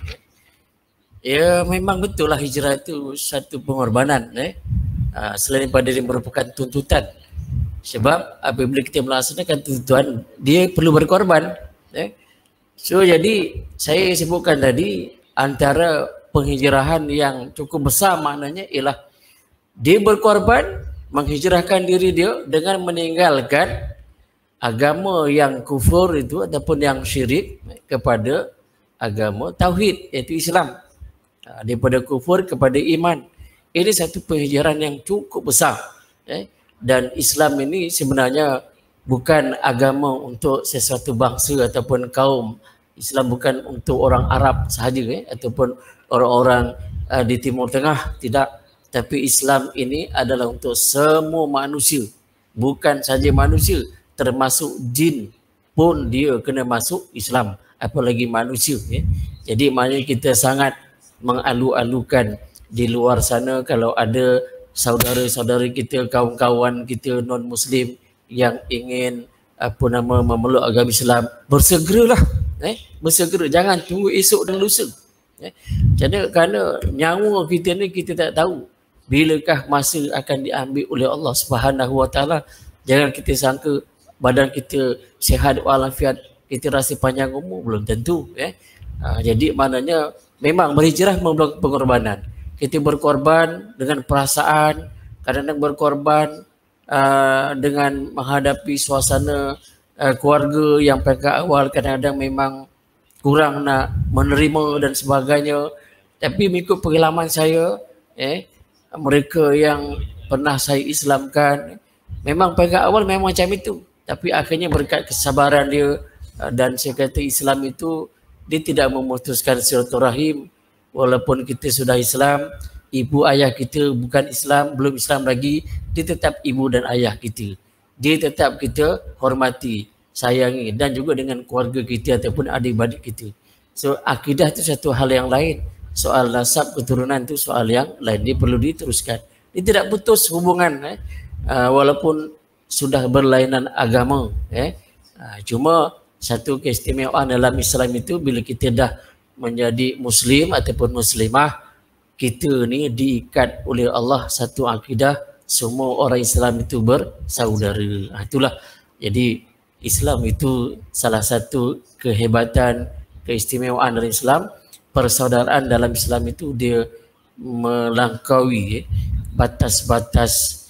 Speaker 2: Ya, memang betul lah hijrah itu satu pengorbanan. Selain daripada dia merupakan tuntutan. Sebab apabila kita melaksanakan tuntutan, dia perlu berkorban. So jadi saya sebutkan tadi, antara penghijrahan yang cukup besar maknanya ialah dia berkorban, menghijrahkan diri dia dengan meninggalkan agama yang kufur itu ataupun yang syirik kepada agama tauhid iaitu Islam. Daripada kufur kepada iman. Ini satu penghijrahan yang cukup besar. Dan Islam ini sebenarnya bukan agama untuk sesuatu bangsa ataupun kaum. Islam bukan untuk orang Arab sahaja ataupun orang-orang di Timur Tengah, tidak. Tapi Islam ini adalah untuk semua manusia. Bukan saja manusia, termasuk jin pun dia kena masuk Islam, apalagi manusia. Jadi maknanya kita sangat mengalu-alukan di luar sana kalau ada saudara-saudara kita, kawan-kawan kita non-Muslim yang ingin memeluk agama Islam, bersegeralah. Bersegera, jangan tunggu esok dan lusa. Kerana nyawa kita ni kita tak tahu bilakah masa akan diambil oleh Allah Subhanahu Wa Taala. Jangan kita sangka badan kita sihat walafiat, kita rasa panjang umur, belum tentu. Jadi maknanya memang berhijrah memerlukan pengorbanan. Kita berkorban dengan perasaan, kadang-kadang berkorban dengan menghadapi suasana keluarga yang pangkat awal kadang-kadang memang kurang nak menerima dan sebagainya. Tapi mengikut pengalaman saya, mereka yang pernah saya Islamkan, memang pangkat awal memang macam itu. Tapi akhirnya berkat kesabaran dia, dan saya kata Islam itu dia tidak memutuskan silaturahim. Walaupun kita sudah Islam, ibu ayah kita bukan Islam, belum Islam lagi, dia tetap ibu dan ayah kita. Dia tetap kita hormati, sayangi, dan juga dengan keluarga kita ataupun adik-adik kita. So akidah itu satu hal yang lain. Soal nasab keturunan itu soal yang lain. Dia perlu diteruskan. Dia tidak putus hubungan, walaupun sudah berlainan agama. Cuma satu keistimewaan dalam Islam itu bila kita dah menjadi Muslim ataupun Muslimah, kita ni diikat oleh Allah satu akidah, semua orang Islam itu bersaudara. Itulah. Jadi Islam itu salah satu kehebatan, keistimewaan dari Islam. Persaudaraan dalam Islam itu dia melangkaui batas-batas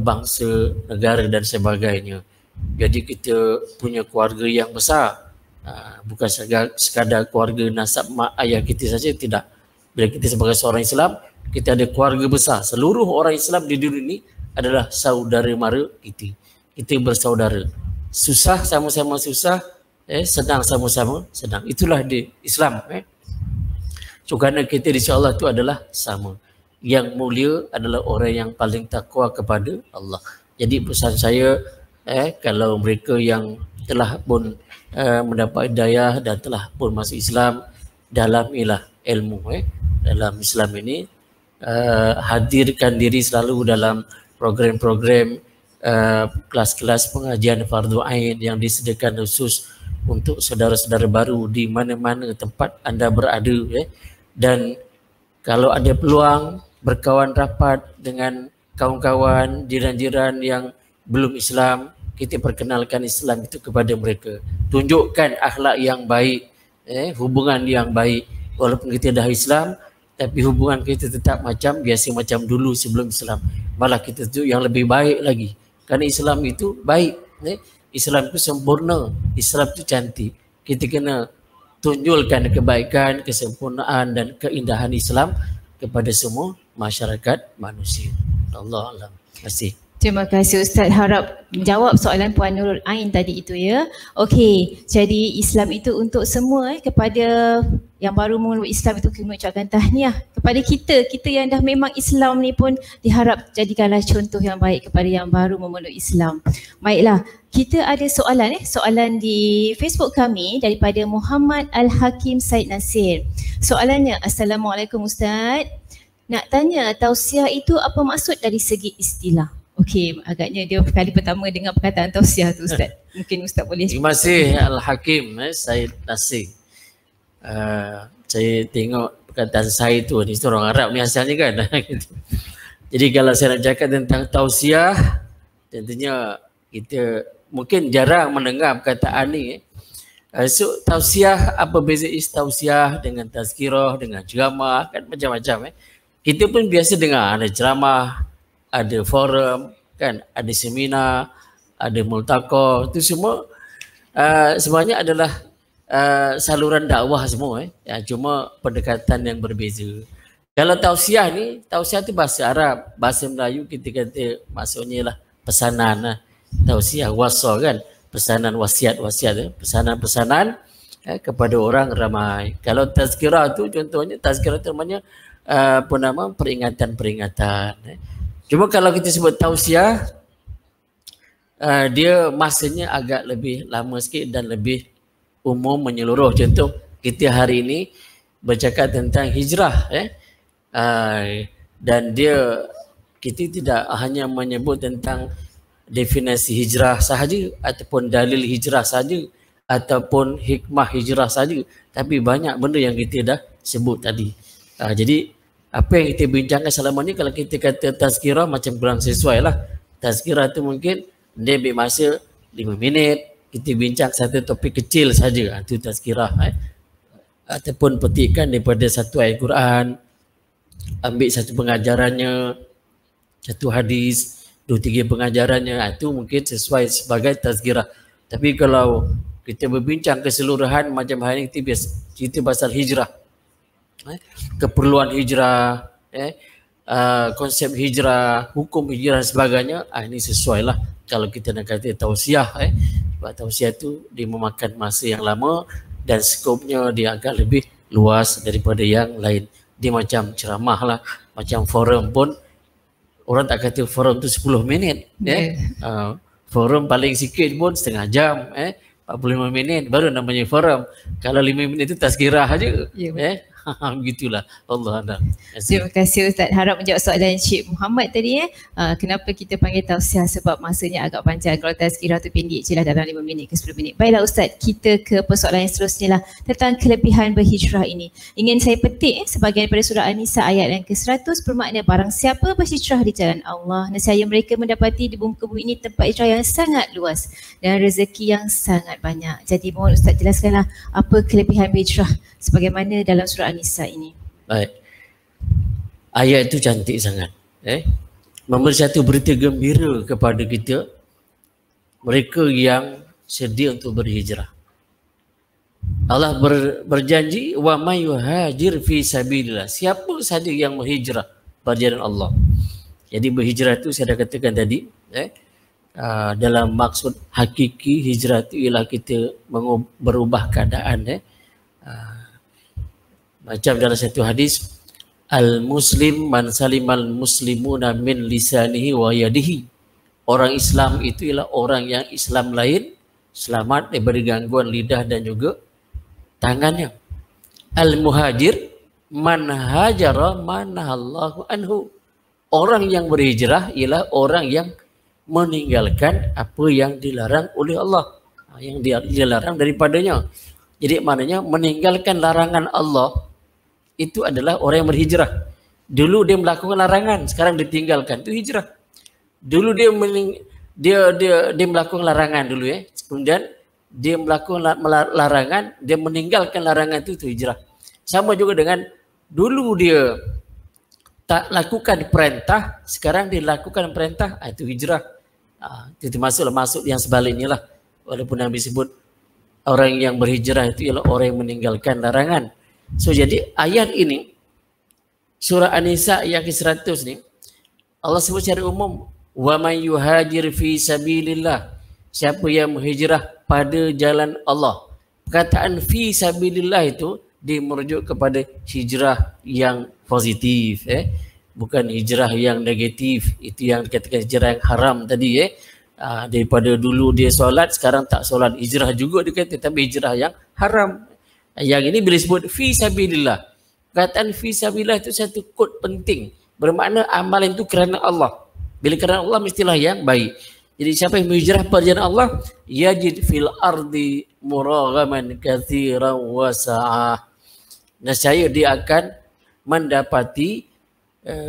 Speaker 2: bangsa, negara dan sebagainya. Jadi kita punya keluarga yang besar, bukan sekadar keluarga nasab mak ayah kita saja, tidak. Bila kita sebagai seorang Islam, kita ada keluarga besar. Seluruh orang Islam di dunia ini adalah saudara mara kita. Kita bersaudara. Susah sama-sama susah, senang sama-sama senang. Itulah di Islam. So, kerana kita di sisi Allah itu adalah sama. Yang mulia adalah orang yang paling takwa kepada Allah. Jadi pesan saya, kalau mereka yang telah pun mendapat hidayah dan telah pun masuk Islam, dalamilah ilmu. Dalam Islam ini, hadirkan diri selalu dalam program-program kelas-kelas pengajian fardu ain yang disediakan khusus untuk saudara-saudara baru di mana-mana tempat anda berada. Dan kalau ada peluang berkawan rapat dengan kawan-kawan, jiran-jiran yang belum Islam, kita perkenalkan Islam itu kepada mereka. Tunjukkan akhlak yang baik, hubungan yang baik. Walaupun kita dah Islam, tapi hubungan kita tetap macam biasa, macam dulu sebelum Islam. Malah kita tu yang lebih baik lagi. Kerana Islam itu baik. Islam itu sempurna. Islam itu cantik. Kita kena tunjukkan kebaikan, kesempurnaan dan keindahan Islam kepada semua masyarakat manusia. Allah Alam. Terima kasih.
Speaker 1: Terima kasih Ustaz, harap menjawab soalan Puan Nurul Ain tadi itu ya. Okey, jadi Islam itu untuk semua. Kepada yang baru memeluk Islam itu kami ucapkan tahniah. Kepada kita yang dah memang Islam ni pun diharap jadikanlah contoh yang baik kepada yang baru memeluk Islam. Baiklah, kita ada soalan di Facebook kami daripada Muhammad Al-Hakim Said Nasir. Soalannya, Assalamualaikum Ustaz. Nak tanya, tausiah itu apa maksud dari segi istilah? Okey, agaknya dia kali pertama dengar perkataan tausiah tu Ustaz. Mungkin Ustaz boleh.
Speaker 2: Terima kasih Al-Hakim Said Nasir. Saya tengok perkataan saya tu, ni orang Arab ni asalnya kan. Jadi kalau saya nak cakap tentang tausiah, tentunya kita mungkin jarang mendengar perkataan ni. So tausiah, apa beza tausiah dengan tazkirah, dengan ceramah, kan macam-macam. Kita pun biasa dengar ada ceramah, ada forum, kan, ada seminar, ada multaqa, itu semua sebenarnya adalah saluran dakwah semua. Cuma pendekatan yang berbeza. Kalau tausiah ni, tausiah tu bahasa Arab, bahasa Melayu kita kata maksudnya lah pesanan lah. Tausiah wasa kan, pesanan wasiat, pesanan-pesanan kepada orang ramai. Kalau tazkirah tu contohnya, tazkirah tu namanya peringatan-peringatan. Cuma kalau kita sebut tausiah, dia masanya agak lebih lama sikit dan lebih umum menyeluruh. Contoh kita hari ini bercakap tentang hijrah, dan kita tidak hanya menyebut tentang definisi hijrah sahaja ataupun dalil hijrah sahaja ataupun hikmah hijrah sahaja, tapi banyak benda yang kita dah sebut tadi. Jadi apa yang kita bincangkan selama ni, kalau kita kata tazkirah macam kurang sesuai lah. Tazkirah tu mungkin dia ambil masa 5 minit, kita bincang satu topik kecil saja, itu tazkirah. Ataupun petikkan daripada satu ayat Quran, ambil satu pengajarannya, satu hadis, 2-3 pengajarannya, itu mungkin sesuai sebagai tazkirah. Tapi kalau kita berbincang keseluruhan macam hari ini, kita biasa cerita pasal hijrah, keperluan hijrah, konsep hijrah, hukum hijrah dan sebagainya, ini sesuai lah kalau kita nak kata tausiah. Sebab tausiah tu dia memakan masa yang lama dan skopnya dia agak lebih luas daripada yang lain. Dia macam ceramah lah, macam forum pun orang tak kata forum tu 10 minit. Forum paling sikit pun setengah jam, 45 minit baru namanya forum. Kalau 5 minit itu tazkirah aja. Begitulah. Allah a'lam.
Speaker 1: Terima kasih Ustaz. Harap menjawab soalan Cik Muhammad tadi. Kenapa kita panggil tausiah? Sebab masanya agak panjang. Kalau tazkirah tu pendek je lah, dalam 5 minit ke 10 minit. Baiklah Ustaz, kita ke persoalan yang seterusnya lah, tentang kelebihan berhijrah ini. Ingin saya petik sebahagian daripada surah An-Nisa ayat yang ke-100 bermakna barang siapa berhijrah di jalan Allah, nescaya mereka mendapati di muka bumi ini tempat hijrah yang sangat luas dan rezeki yang sangat banyak. Jadi mohon Ustaz jelaskanlah apa kelebihan berhijrah sebagaimana dalam surah An-Nisa ini.
Speaker 2: Baik. Ayat itu cantik sangat. Memberi satu berita gembira kepada kita, mereka yang sedia untuk berhijrah. Allah berjanji, wa may yuhajir fi sabilillah. Siapa sahaja yang berhijrah pada jalan Allah. Jadi berhijrah itu saya dah katakan tadi, dalam maksud hakiki hijrah itu ialah kita berubah keadaan. Macam dalam satu hadis, al-muslim man salimal muslimuna min lisanihi wa yadihi. Orang Islam itu ialah orang yang Islam lain selamat daripada gangguan lidah dan juga tangannya. Al-muhajir man hajara manahallahu anhu. Orang yang berhijrah ialah orang yang meninggalkan apa yang dilarang oleh Allah, yang dilarang daripadanya. Jadi maknanya meninggalkan larangan Allah itu adalah orang yang berhijrah. Dulu dia melakukan larangan, sekarang ditinggalkan, itu hijrah. Dulu dia melakukan larangan dulu, kemudian dia melakukan larangan, dia meninggalkan larangan itu hijrah. Sama juga dengan dulu dia tak lakukan perintah, sekarang dia lakukan perintah, itu hijrah. Itu masuk yang sebaliknya lah. Walaupun Nabi sebut orang yang berhijrah itu ialah orang yang meninggalkan larangan. So jadi ayat ini surah An-Nisa yang ke-100 ni Allah sebut secara umum, wa may yuhajir fi sabilillah. Siapa yang berhijrah pada jalan Allah. Perkataan fi sabilillah itu dimerujuk kepada hijrah yang positif, bukan hijrah yang negatif. Itu yang dikatakan hijrah yang haram tadi, daripada dulu dia solat, sekarang tak solat, hijrah juga dikata, tapi hijrah yang haram. Yang ini bila sebut fi sabilillah, perkataan fi sabilillah itu satu kod penting, bermakna amalan itu kerana Allah. Bila kerana Allah mestilah yang baik. Jadi siapa yang berhijrah pada jalan Allah, yajid fil ardi muraghaman katsiran wa sa'ah. Nescaya dia akan mendapati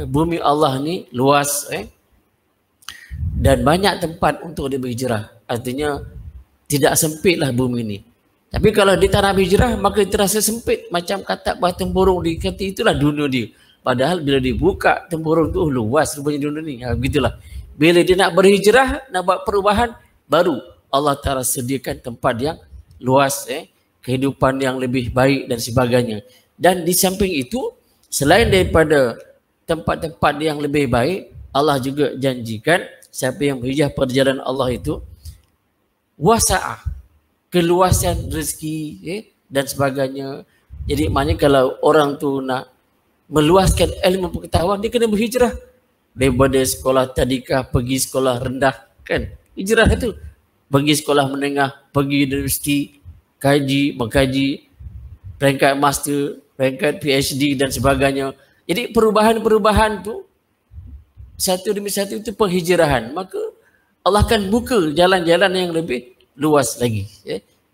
Speaker 2: bumi Allah ni luas, dan banyak tempat untuk dia berhijrah. Artinya tidak sempitlah bumi ni. Tapi kalau dia tak nak berhijrah, maka terasa sempit. Macam katak bah tempurung, dikata itulah dunia dia. Padahal bila dibuka tempurung tu, luas rupanya dunia ni. Begitulah. Bila dia nak berhijrah, nak buat perubahan, baru Allah Ta'ala sediakan tempat yang luas, kehidupan yang lebih baik dan sebagainya. Dan di samping itu, selain daripada tempat-tempat yang lebih baik, Allah juga janjikan siapa yang berhijrah pada jalan Allah itu wasa'ah, keluasan rezeki, dan sebagainya. Jadi maknanya kalau orang tu nak meluaskan ilmu pengetahuan, dia kena berhijrah daripada sekolah tadika pergi sekolah rendah, kan? Hijrah itu. Pergi sekolah menengah, pergi universiti, mengkaji, peringkat master, peringkat PhD dan sebagainya. Jadi perubahan-perubahan tu satu demi satu itu penghijrahan. Maka Allah akan buka jalan-jalan yang lebih luas lagi.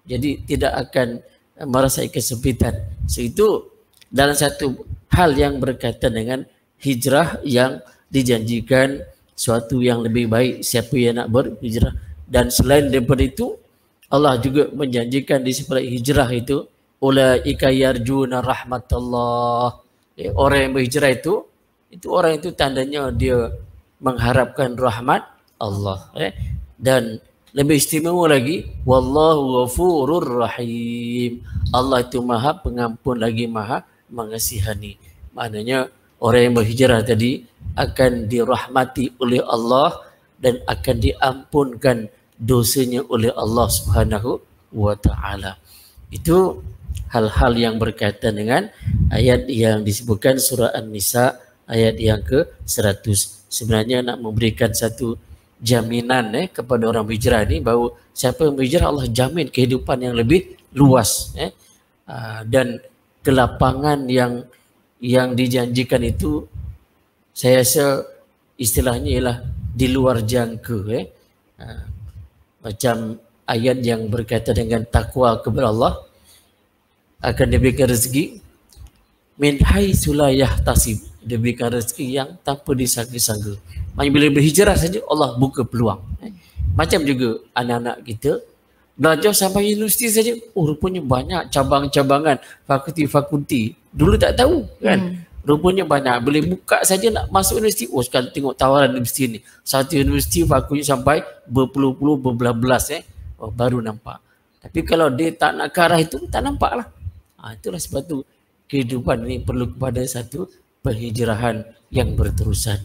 Speaker 2: Jadi tidak akan merasai kesempitan. So itu dalam satu hal yang berkaitan dengan hijrah yang dijanjikan suatu yang lebih baik siapa yang nak berhijrah. Dan selain daripada itu, Allah juga menjanjikan di sebalik hijrah itu, ulaika yarjuna rahmatullah. Orang yang berhijrah itu orang itu tandanya dia mengharapkan rahmat Allah. Dan lebih istimewa lagi, wallahu ghafurur rahim. Allah itu Maha Pengampun lagi Maha Mengasihani. Maknanya orang yang berhijrah tadi akan dirahmati oleh Allah dan akan diampunkan dosanya oleh Allah Subhanahu wa taala. Itu hal-hal yang berkaitan dengan ayat yang disebutkan surah An-Nisa ayat yang ke-100. Sebenarnya nak memberikan satu jaminan kepada orang berhijrah ini bahawa siapa yang berhijrah Allah jamin kehidupan yang lebih luas dan kelapangan yang dijanjikan itu saya rasa istilahnya ialah di luar jangka. Macam ayat yang berkaitan dengan takwa kepada Allah, akan diberikan rezeki min haitsu la yahtasib, diberikan rezeki yang tanpa disangka-sangka. Maksudnya bila berhijrah saja Allah buka peluang. Macam juga anak-anak kita belajar sampai universiti saja, rupanya banyak cabang-cabangan, fakulti-fakulti. Dulu tak tahu kan. Rupanya banyak. Boleh buka saja nak masuk universiti. Sekarang tengok tawaran universiti ni. Satu universiti fakulti sampai berpuluh-puluh, berbelas-belas baru nampak. Tapi kalau dia tak nak ke arah itu, tak nampak lah. Itulah sebab tu kehidupan ini perlu kepada satu penghijrahan yang berterusan.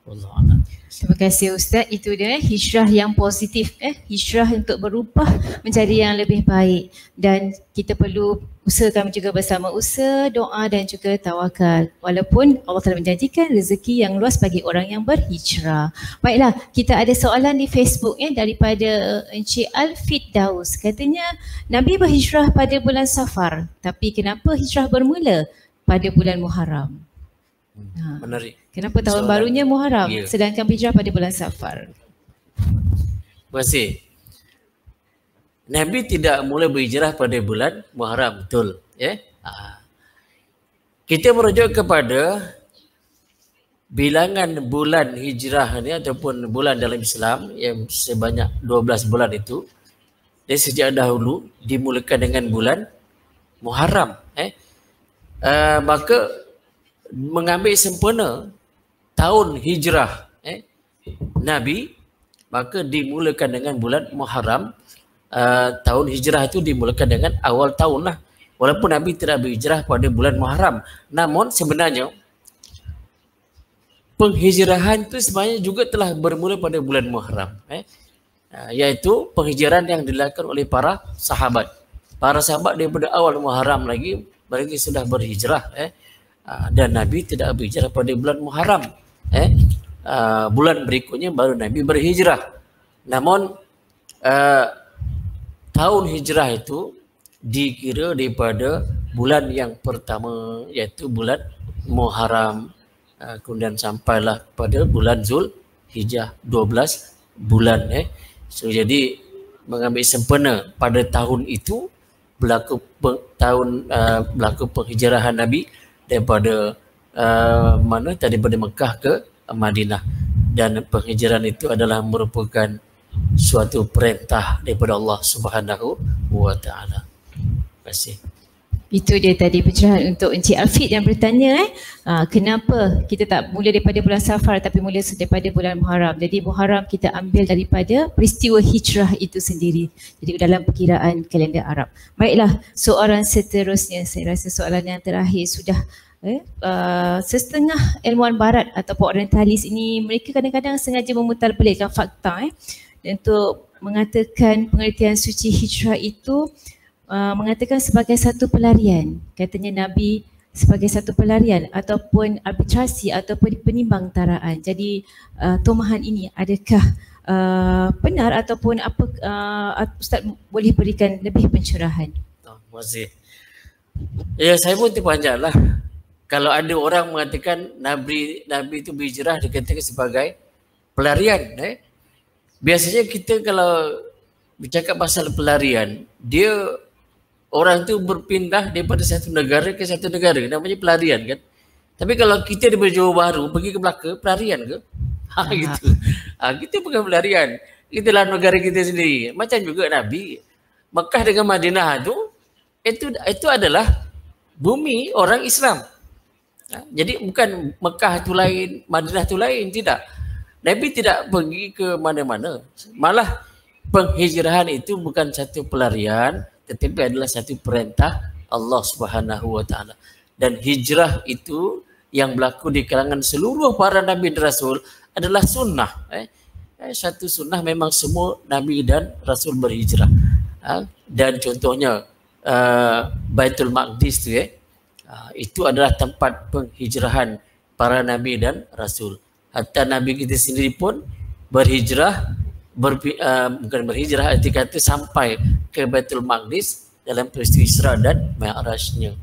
Speaker 2: Wallahualam.
Speaker 1: Terima kasih Ustaz. Itu dia hijrah yang positif, hijrah untuk berubah menjadi yang lebih baik, dan kita perlu usahakan juga bersama usaha, doa dan juga tawakal. Walaupun Allah telah menjanjikan rezeki yang luas bagi orang yang berhijrah. Baiklah, kita ada soalan di Facebook daripada Encik Al-Firdaus. Katanya Nabi berhijrah pada bulan Safar, tapi kenapa hijrah bermula pada bulan Muharram?
Speaker 2: Menarik.
Speaker 1: Kenapa tahun barunya Muharram sedangkan hijrah pada bulan Safar?
Speaker 2: Terima kasih. Nabi tidak mula berhijrah pada bulan Muharram, betul. Kita merujuk kepada bilangan bulan hijrah ni ataupun bulan dalam Islam yang sebanyak 12 bulan itu. Dari sejak dahulu dimulakan dengan bulan Muharram. Maka mengambil sempurna tahun hijrah Nabi, maka dimulakan dengan bulan Muharram. Tahun hijrah itu dimulakan dengan awal tahun lah. Walaupun Nabi tidak berhijrah pada bulan Muharram, namun sebenarnya penghijrahan itu sebenarnya juga telah bermula pada bulan Muharram, iaitu penghijrahan yang dilakukan oleh para sahabat. Para sahabat daripada awal Muharram lagi mereka sudah berhijrah, dan Nabi tidak berhijrah pada bulan Muharram. Bulan berikutnya baru Nabi berhijrah. Namun tahun hijrah itu dikira daripada bulan yang pertama, iaitu bulan Muharram. Kemudian sampailah pada bulan Zulhijjah, 12 bulan. So jadi mengambil sempurna pada tahun itu berlaku penghijrahan Nabi daripada daripada Mekah ke Madinah, dan penghijrahan itu adalah merupakan suatu perintah daripada Allah Subhanahu wa taala. Terima kasih.
Speaker 1: Itu dia tadi pencerahan untuk Encik Alfid yang bertanya kenapa kita tak mula daripada bulan Safar tapi mula daripada bulan Muharram. Jadi Muharram kita ambil daripada peristiwa hijrah itu sendiri. Jadi dalam perkiraan kalender Arab. Baiklah, soalan seterusnya, saya rasa soalan yang terakhir sudah setengah ilmuwan barat ataupun orientalis ini mereka kadang-kadang sengaja memutarbelikkan fakta untuk mengatakan pengertian suci hijrah itu mengatakan sebagai satu pelarian. Katanya Nabi sebagai satu pelarian ataupun arbitrasi ataupun penimbangtaraan. Jadi tomahan ini adakah benar ataupun apa, Ustaz boleh berikan lebih pencerahan?
Speaker 2: Terima kasih. Ya, saya pun terpanjanglah. Kalau ada orang mengatakan Nabi itu berhijrah dikatakan sebagai pelarian. Biasanya kita kalau bercakap pasal pelarian, orang tu berpindah daripada satu negara ke satu negara, namanya pelarian kan. Tapi kalau kita daripada Johor Bahru pergi ke Melaka, pelarian ke? Gitu. Kita bukan pelarian. Itulah negara kita sendiri. Macam juga Nabi. Mekah dengan Madinah itu adalah bumi orang Islam. Jadi bukan Mekah itu lain, Madinah itu lain, tidak. Nabi tidak pergi ke mana-mana. Malah penghijrahan itu bukan satu pelarian, tetapi adalah satu perintah Allah Subhanahu wa taala. Dan hijrah itu yang berlaku di kalangan seluruh para nabi dan rasul adalah sunnah. Satu sunnah memang semua nabi dan rasul berhijrah. Dan contohnya Baitul Maqdis itu adalah tempat penghijrahan para nabi dan rasul. Hatta nabi kita sendiri pun berhijrah, bukan berhijrah, arti kata sampai ke Baitul Maqdis dalam peristiwa Isra dan Mi'rajnya.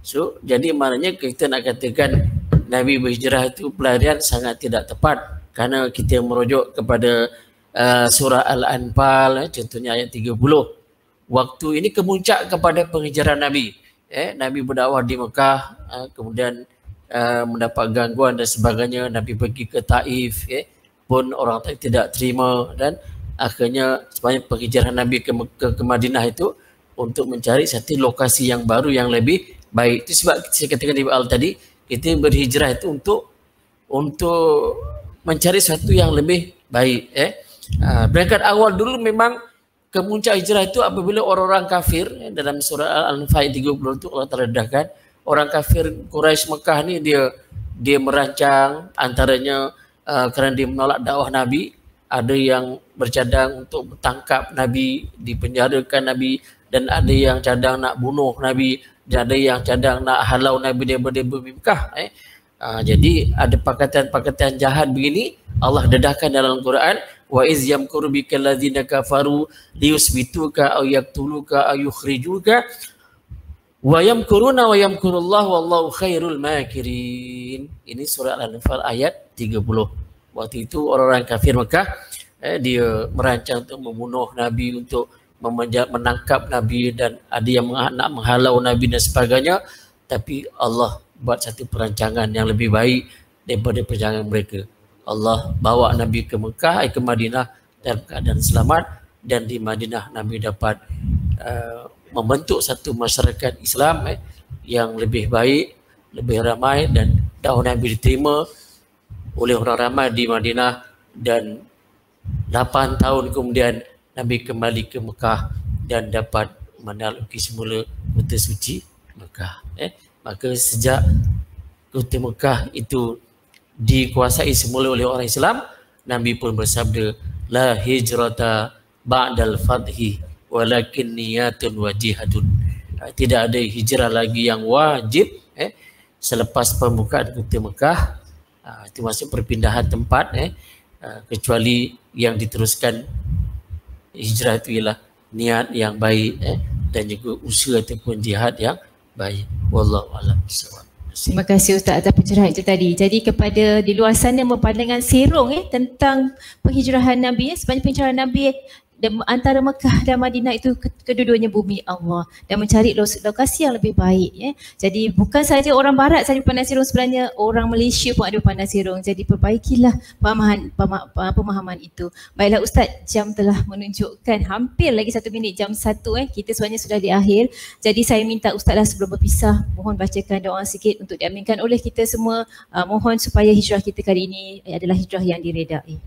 Speaker 2: So, jadi maknanya kita nak katakan Nabi berhijrah itu pelarian sangat tidak tepat, kerana kita merujuk kepada surah Al-Anfal, contohnya ayat 30. Waktu ini kemuncak kepada penghijrahan Nabi. Nabi berdakwah di Mekah, kemudian mendapat gangguan dan sebagainya. Nabi pergi ke Taif, pun orang Taif tidak terima, dan akhirnya sebenarnya penghijrahan Nabi ke Madinah itu untuk mencari satu lokasi yang baru yang lebih baik. Itu sebab saya katakan di awal tadi, kita berhijrah itu untuk mencari sesuatu yang lebih baik. Berangkat awal dulu memang kemuncak hijrah itu apabila orang-orang kafir, dalam surah Al-Anfal 30 itu Allah terledahkan orang kafir Quraisy Mekah ni dia merancang, antaranya kerana dia menolak dakwah Nabi, ada yang bercadang untuk bertangkap Nabi, dipenjarakan Nabi, dan ada yang cadang nak bunuh Nabi, dan ada yang cadang nak halau Nabi daripada Mekah. Jadi ada pakatan-pakatan jahat begini Allah dedahkan dalam Quran. Wa iz yamkuru bikal ladzina kafaru liyusbituka aw yaqtuluka aw yukhrijuka wa yamkuruna wa yamkurullahu wallahu khairul makirin. Ini surah Al-Anfal ayat 30. Waktu itu orang-orang kafir Mekah dia merancang untuk membunuh Nabi, untuk menangkap Nabi, dan ada yang nak menghalau Nabi dan sebagainya. Tapi Allah buat satu perancangan yang lebih baik daripada perancangan mereka. Allah bawa Nabi ke Mekah, ke Madinah dalam keadaan selamat, dan di Madinah Nabi dapat membentuk satu masyarakat Islam yang lebih baik, lebih ramai, dan dakwah Nabi diterima oleh orang ramai di Madinah. Dan 8 tahun kemudian Nabi kembali ke Mekah dan dapat menaklukkan semula kota suci Mekah. Maka sejak kota Mekah itu dikuasai semula oleh orang Islam, Nabi pun bersabda, la hijrata ba'dal fadhi walakin niyatun wa jihadun. Tidak ada hijrah lagi yang wajib selepas pembukaan kota Mekah. Itu maksud perpindahan tempat, kecuali yang diteruskan hijrah itu ialah niat yang baik dan juga usaha ataupun jihad yang baik. Wallahu a'lam bishawab.
Speaker 1: Terima kasih Ustaz atas pencerahan itu tadi. Jadi kepada di luar sana berpandangan serong tentang penghijrahan Nabi, sebenarnya penghijrahan Nabi antara Mekah dan Madinah itu kedua-duanya bumi Allah, dan mencari lokasi yang lebih baik. Jadi bukan saja orang barat saja pandang serong, sebenarnya orang Malaysia pun ada pandang serong. Jadi perbaikilah pemahaman itu. Baiklah Ustaz, jam telah menunjukkan hampir lagi 1 minit jam 1. Kita sebenarnya sudah di akhir. Jadi saya minta Ustazlah sebelum berpisah, mohon bacakan doa sikit untuk diaminkan oleh kita semua. Mohon supaya hijrah kita kali ini adalah hijrah yang diredai.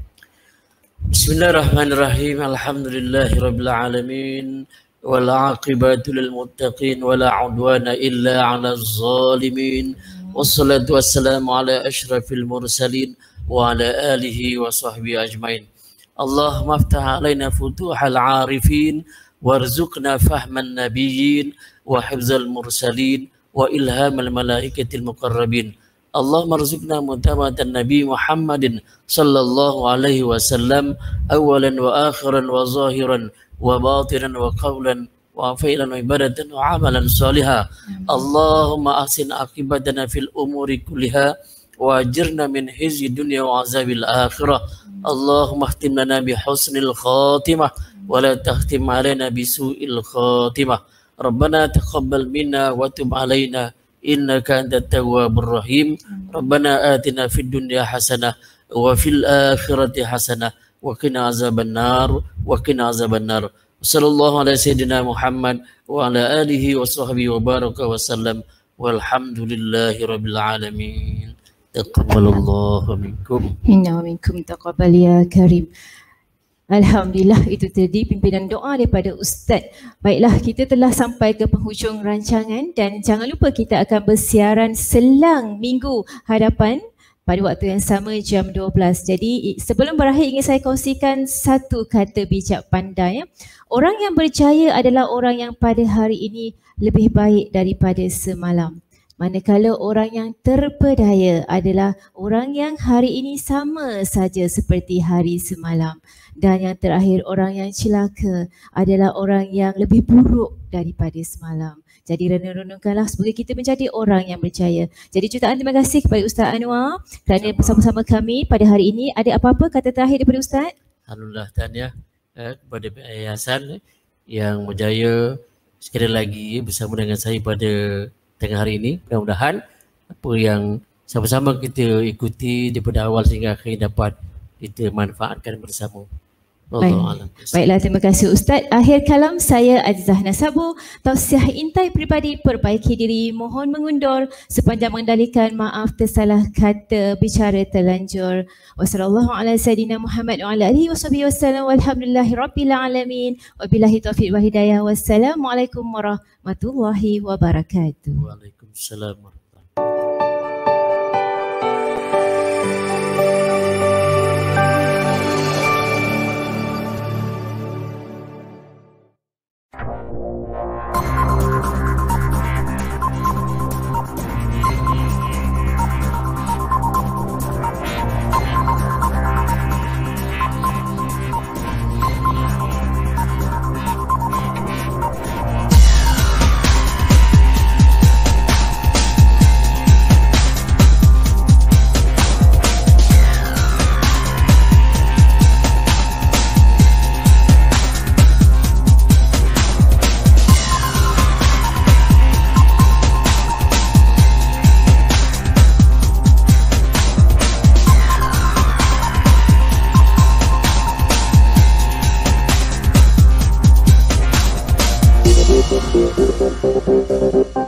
Speaker 2: Bismillahirrahmanirrahim. Alhamdulillahirabbil alamin wal aqibatu lil muttaqin wala udwana illa 'alaz zalimin. Wassalatu wassalamu ala asyrafil mursalin wa ala alihi wa sahbihi ajmain. Allahumma aftah alaina futuhal 'arifin warzuqna fahman nabiyyin wa hifzal mursalin wa ilhamal malaikatil muqarrabin. Allahumma rzuqna mutabatan Nabi Muhammadin sallallahu alaihi wasallam awalan wa akhiran wa zahiran wa batinan wa qawlan wa fi'lan wa ibadatan wa amalan salihah. Allahumma ahsin aqibatana fil umuri kulliha wa ajirna min hizyi dunya wa azabil akhirah. Allahumma khtim lana bi husnil khatimah wa la takhtim alaina bi su'il khatimah. Rabbana taqabbal minna wa tub alaina innaka antat tawwabur rahim. Rabbana atina fid dunya hasanah wa fil akhirati hasanah wa qina azabannar wa qina azabannar. Sallallahu alaihi sayyidina Muhammad wa ala alihi wa sahbihi wa baraka wa sallam. Walhamdulillahi rabbil alamin. Taqabbalallahu minkum.
Speaker 1: Inna minkum taqabbal ya karim. Alhamdulillah, itu tadi pimpinan doa daripada Ustaz. Baiklah, kita telah sampai ke penghujung rancangan dan jangan lupa kita akan bersiaran selang minggu hadapan pada waktu yang sama jam 12. Jadi sebelum berakhir ingin saya kongsikan satu kata bijak pandai. Orang yang berjaya adalah orang yang pada hari ini lebih baik daripada semalam. Manakala orang yang terpedaya adalah orang yang hari ini sama saja seperti hari semalam. Dan yang terakhir, orang yang celaka adalah orang yang lebih buruk daripada semalam. Jadi renung-renungkanlah semoga kita menjadi orang yang berjaya. Jadi jutaan terima kasih kepada Ustaz Anwar kerana bersama-sama kami pada hari ini. Ada apa-apa kata terakhir daripada Ustaz?
Speaker 2: Alhamdulillah, tahniah kepada yayasan yang berjaya sekali lagi bersama dengan saya pada tengah hari ini. Mudah-mudahan apa yang sama-sama kita ikuti daripada awal sehingga akhir dapat kita manfaatkan bersama.
Speaker 1: Baiklah, terima kasih Ustaz. Akhir kalam saya Azizah Nasabu. Tausiah intai peribadi, perbaiki diri, mohon mengundur sepanjang mengendalikan, maaf tersalah kata, bicara terlanjur. Wassallallahu ala sayyidina Muhammad wa ala alihi wasallam. Walhamdulillahi rabbil alamin. Wabillahi taufiq wa hidayah. Wassalamualaikum warahmatullahi wabarakatuh.
Speaker 2: Waalaikumsalam. Thank you.